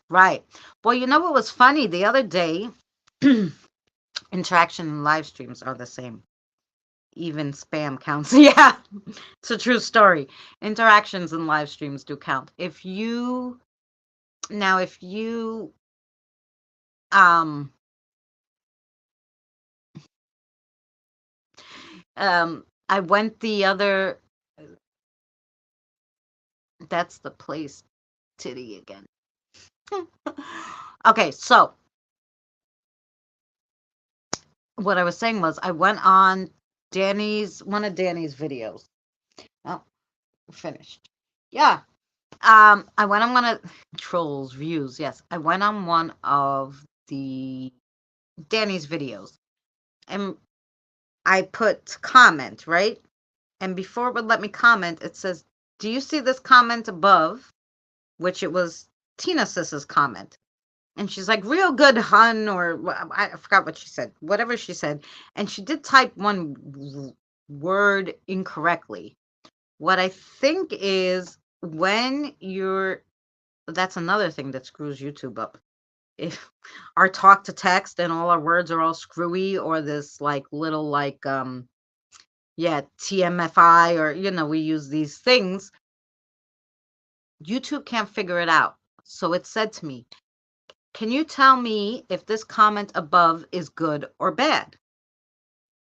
Right. Well, you know what was funny the other day? Interaction and live streams are the same. Even spam counts. Yeah, it's a true story. Interactions and live streams do count. If you um I went the other, that's the place, titty again. Okay, so what I was saying was I went on one of Danny's videos. Oh, finished. Yeah. I went on one of Trolls Views. Yes, I went on one of the Danny's videos, and I put comment, right? And before it would let me comment, it says, "Do you see this comment above?" Which it was Tina Sis's comment. And she's like, real good, hun, or I forgot what she said, whatever she said. And she did type one word incorrectly. What I think is, that's another thing that screws YouTube up. If our talk to text and all our words are all screwy, or this like little TMFI, or, we use these things, YouTube can't figure it out. So it said to me, can you tell me if this comment above is good or bad?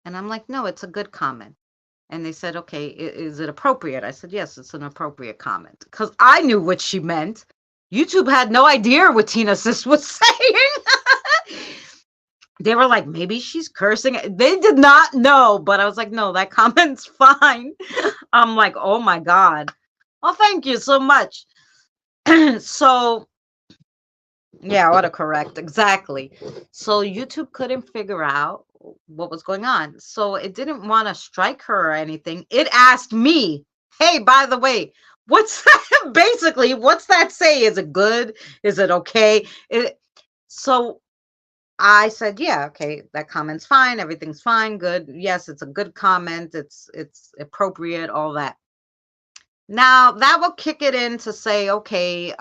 And I'm like, no, it's a good comment. And they said, okay, is it appropriate? I said, yes, it's an appropriate comment. Because I knew what she meant. YouTube had no idea what Tina Sis was saying. They were like, maybe she's cursing. They did not know, but I was like, no, that comment's fine. I'm like, oh my God. Well, thank you so much. So, yeah, autocorrect. Exactly. So YouTube couldn't figure out what was going on. So it didn't want to strike her or anything. It asked me, hey, by the way, what's that? Basically, what's that say? Is it good? Is it okay? So I said, yeah, okay, that comment's fine, everything's fine, good. Yes, it's a good comment, it's appropriate, all that. Now that will kick it in to say, okay,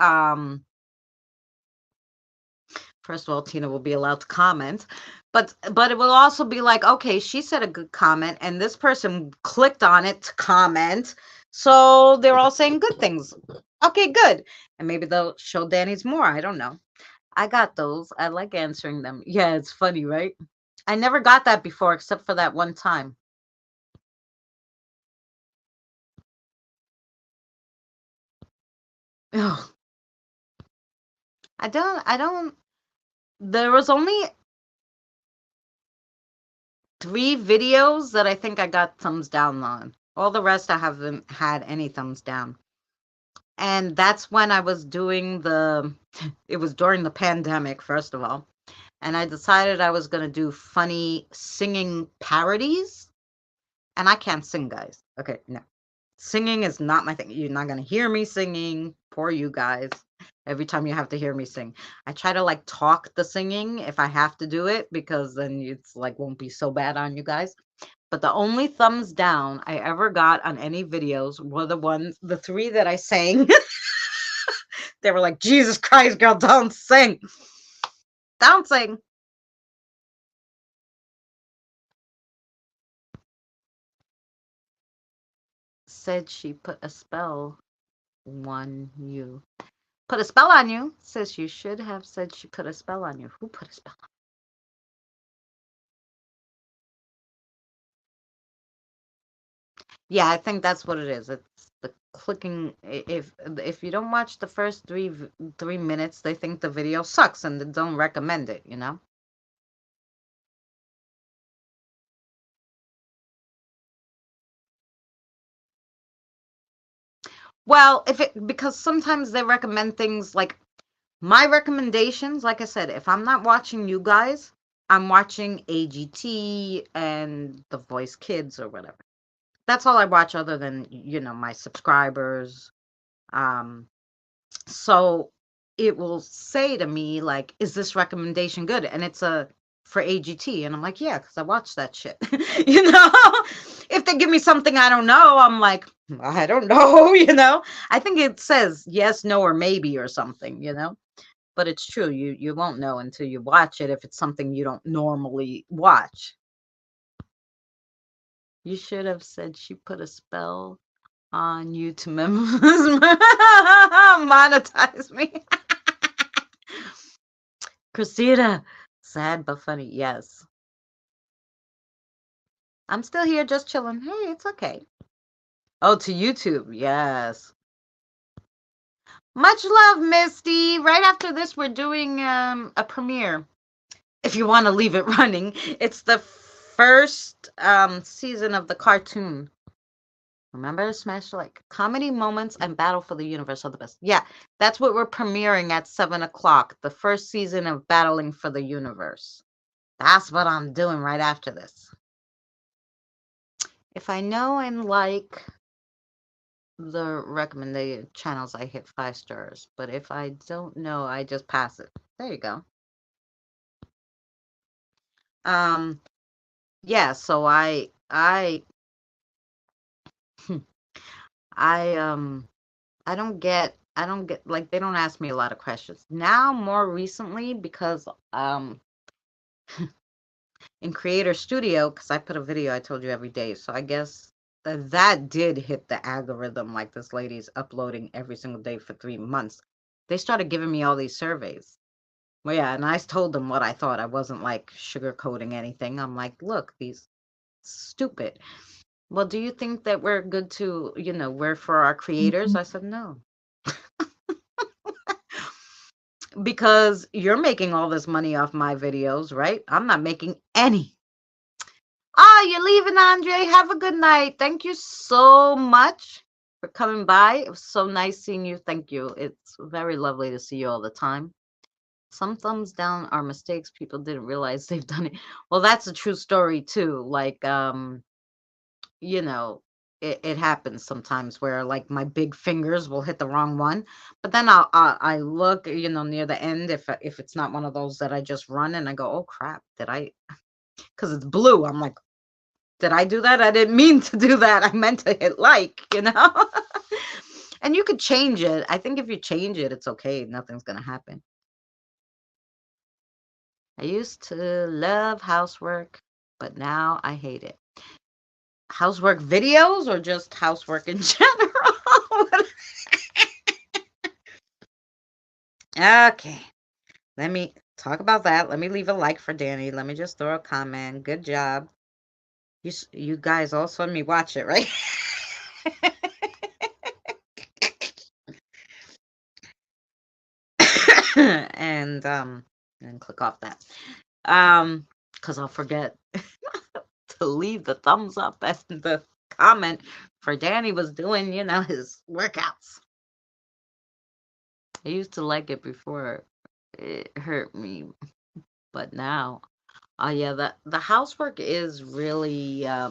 first of all, Tina will be allowed to comment, but it will also be like, okay, she said a good comment, and this person clicked on it to comment, so they're all saying good things. Okay, good, and maybe they'll show Danny's more. I don't know. I got those. I like answering them. Yeah, it's funny, right? I never got that before except for that one time. Ugh. I don't there was only 3 videos that I think I got thumbs down on. All the rest I haven't had any thumbs down. And that's when I was doing the it was during the pandemic, first of all. And I decided I was going to do funny singing parodies. And I can't sing, guys. Okay, no. Singing is not my thing. You're not gonna hear me singing. Poor you guys. Every time you have to hear me sing. I try to like talk the singing if I have to do it because then it's like won't be so bad on you guys. But the only thumbs down I ever got on any videos were the 3 that I sang. They were like, Jesus Christ, girl, don't sing. Don't sing. Said she put a spell on you. Put a spell on you. Says you should have said she put a spell on you. Who put a spell? Yeah, I think that's what it is. It's the clicking. If you don't watch the first 3 minutes, they think the video sucks and they don't recommend it. You know. Well, if it because sometimes they recommend things like my recommendations. Like I said, if I'm not watching you guys, I'm watching AGT and The Voice Kids or whatever. That's all I watch, other than my subscribers. Um, So it will say to me, like, is this recommendation good? And it's a for AGT. And I'm like, yeah, because I watched that shit. you know, if they give me something I don't know, I'm like, I don't know, I think it says yes, no, or maybe or something. But it's true. You won't know until you watch it if it's something you don't normally watch. You should have said she put a spell on you to monetize me. Christina, sad but funny. Yes. I'm still here just chilling. Hey, it's okay. Oh, to YouTube. Yes. Much love, Misty. Right after this, we're doing a premiere. If you want to leave it running, it's the first season of the cartoon. Remember, Smash like comedy moments and Battle for the Universe are the best. Yeah, that's what we're premiering at 7 o'clock. The first season of Battling for the Universe. That's what I'm doing right after this. If I know and like the recommended channels, I hit 5 stars. But if I don't know, I just pass it. There you go. Um, yeah, so I I don't get like they don't ask me a lot of questions. Now more recently because in Creator Studio, because I put a video I told you every day. So I guess that did hit the algorithm, like this lady's uploading every single day for 3 months. They started giving me all these surveys. Well, yeah, and I told them what I thought. I wasn't like sugarcoating anything. I'm like, look, these stupid. Well, do you think that we're good to, we're for our creators? I said, no. because you're making all this money off my videos, right? I'm not making any. Ah, you're leaving, Andre. Have a good night. Thank you so much for coming by. It was so nice seeing you. Thank you. It's very lovely to see you all the time. Some thumbs down are mistakes. People didn't realize they've done it. Well, that's a true story too. Like, you know, it happens sometimes where like my big fingers will hit the wrong one, but then I look, near the end if it's not one of those that I just run and I go, oh crap, did I? Because it's blue. I'm like, did I do that? I didn't mean to do that. I meant to hit like. And you could change it. I think if you change it, it's okay. Nothing's gonna happen. I used to love housework, but now I hate it. Housework videos or just housework in general? Okay, let me talk about that. Let me leave a like for Danny. Let me just throw a comment. Good job. You guys all saw me watch it, right? and click off that. Because I'll forget to leave the thumbs up and the comment for Danny was doing, his workouts. I used to like it before it hurt me, but now, oh yeah, the housework is really. I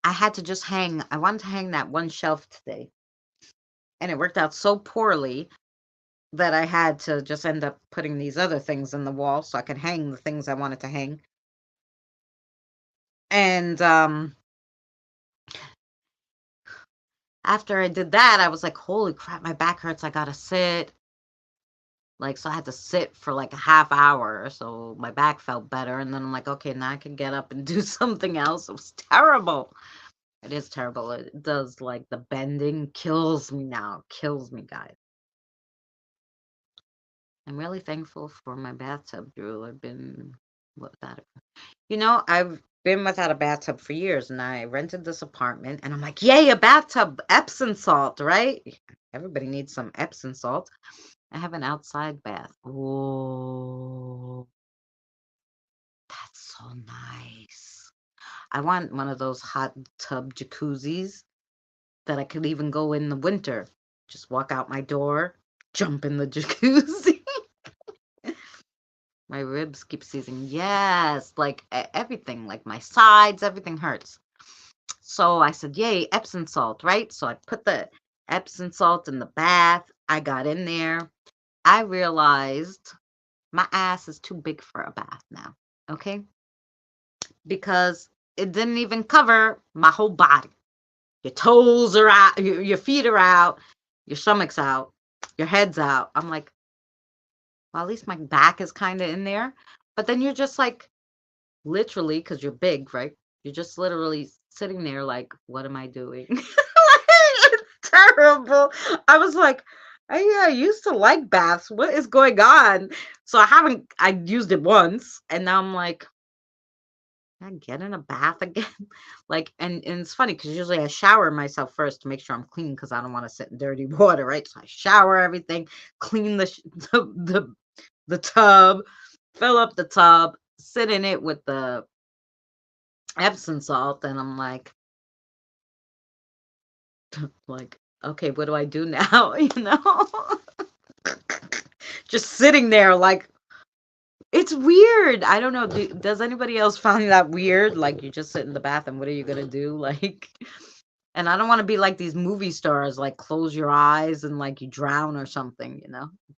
had to just hang. I wanted to hang that one shelf today, and it worked out so poorly that I had to just end up putting these other things in the wall so I could hang the things I wanted to hang. And after I did that, I was like, holy crap, my back hurts. I gotta sit. Like, so I had to sit for like a half hour. So my back felt better. And then I'm like, okay, now I can get up and do something else. It was terrible. It is terrible. It does, like, the bending kills me now. Kills me, guys. I'm really thankful for my bathtub, Drew. I've been without it. I've been without a bathtub for years, and I rented this apartment, and I'm like, yay, a bathtub, Epsom salt, right? Everybody needs some Epsom salt. I have an outside bath. Oh, that's so nice. I want one of those hot tub jacuzzis that I could even go in the winter. Just walk out my door, jump in the jacuzzi. My ribs keep seizing. Yes, like everything, like my sides, everything hurts. So I said, yay, Epsom salt, right? So I put the Epsom salt in the bath. I got in there. I realized my ass is too big for a bath now. Okay. Because it didn't even cover my whole body. Your toes are out, your feet are out, your stomach's out, your head's out. I'm like, well, at least my back is kind of in there. But then you're just like, literally, because you're big, right? You're just literally sitting there like, what am I doing? It's terrible. I was like, oh, yeah, I used to like baths. What is going on? So I used it once, and now I'm like, I get in a bath again. Like, and it's funny because usually I shower myself first to make sure I'm clean because I don't want to sit in dirty water, right? So I shower everything, clean the tub, fill up the tub, sit in it with the Epsom salt, and I'm like, okay, what do I do now? Just sitting there like it's weird. I don't know. Does anybody else find that weird? Like you just sit in the bath and what are you gonna do? Like, and I don't want to be like these movie stars, like close your eyes and like you drown or something.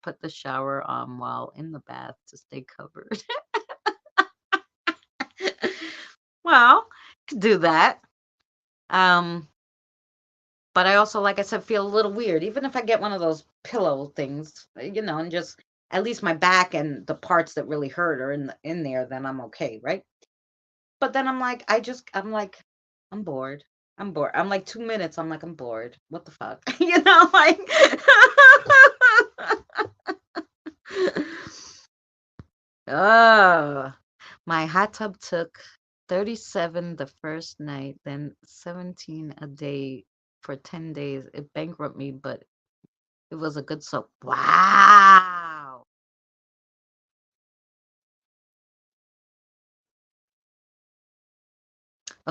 Put the shower on while in the bath to stay covered. Well, could do that. Um, but I also, like I said, feel a little weird, even if I get one of those pillow things, and just at least my back and the parts that really hurt are in there, then I'm okay, right? But then I'm like, I'm bored. I'm bored. I'm like 2 minutes. I'm like, I'm bored. What the fuck? Like. Oh, my hot tub took 37 the first night, then 17 a day for 10 days. It bankrupted me, but it was a good soap. Wow.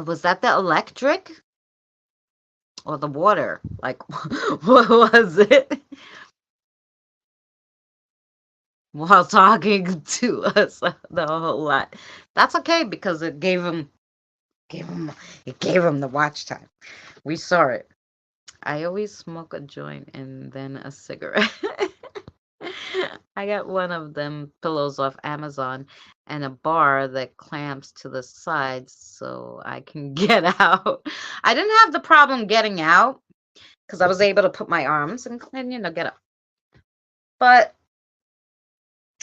Was that the electric or the water? Like, what was it? While talking to us the whole lot. That's okay because gave him it gave him the watch time. We saw it. I always smoke a joint and then a cigarette. I got one of them pillows off Amazon and a bar that clamps to the sides so I can get out. I didn't have the problem getting out because I was able to put my arms and get up. But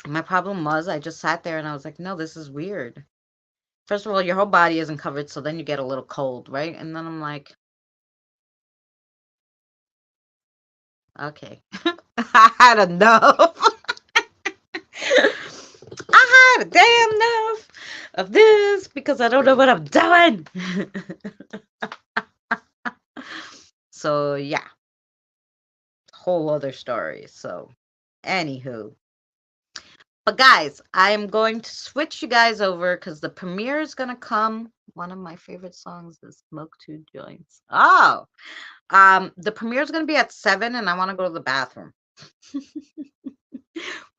my problem was I just sat there and I was like, no, this is weird. First of all, your whole body isn't covered, so then you get a little cold, right? And then I'm like, okay, I had enough. I had a damn enough of this because I don't know what I'm doing. So yeah, whole other story. So, anywho, but guys, I'm going to switch you guys over because the premiere is gonna come. One of my favorite songs is "Smoke Two Joints." Oh, the premiere is gonna be at 7, and I want to go to the bathroom.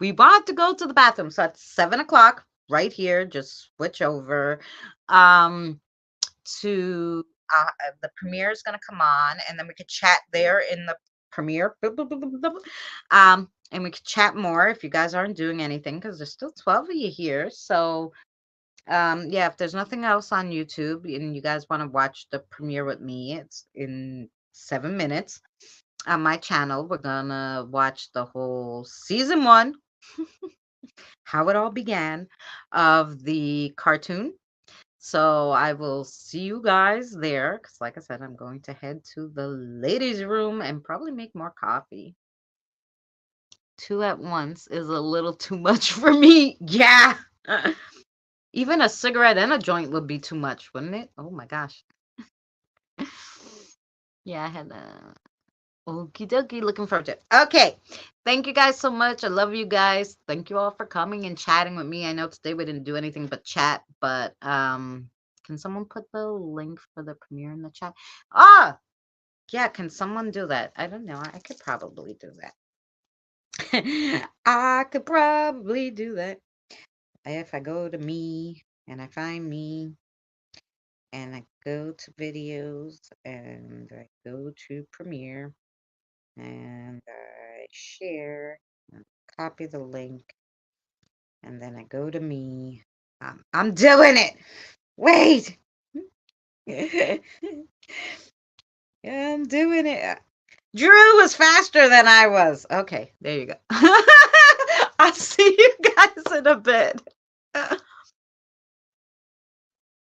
We want to go to the bathroom, so at 7 o'clock, right here, just switch over. Um, to the premiere is going to come on, and then we could chat there in the premiere. And we could chat more if you guys aren't doing anything because there's still 12 of you here. So, yeah, if there's nothing else on YouTube and you guys want to watch the premiere with me, it's in 7 minutes on my channel. We're gonna watch the whole season 1, how it all began, of the cartoon. So I will see you guys there because, like I said, I'm going to head to the ladies' room and probably make more coffee. Two at once is a little too much for me. Yeah. Even a cigarette and a joint would be too much, wouldn't it? Oh my gosh. Yeah, I had a okie dokie. Looking forward to it. Okay. Thank you guys so much. I love you guys. Thank you all for coming and chatting with me. I know today we didn't do anything but chat, but can someone put the link for the premiere in the chat? Ah, yeah, can someone do that? I don't know. I could probably do that. I could probably do that. If I go to me and I find me and I go to videos and I go to premiere and I share, and copy the link, and then I go to me. I'm doing it. Wait. I'm doing it. Drew was faster than I was. Okay, there you go. I'll see you guys in a bit.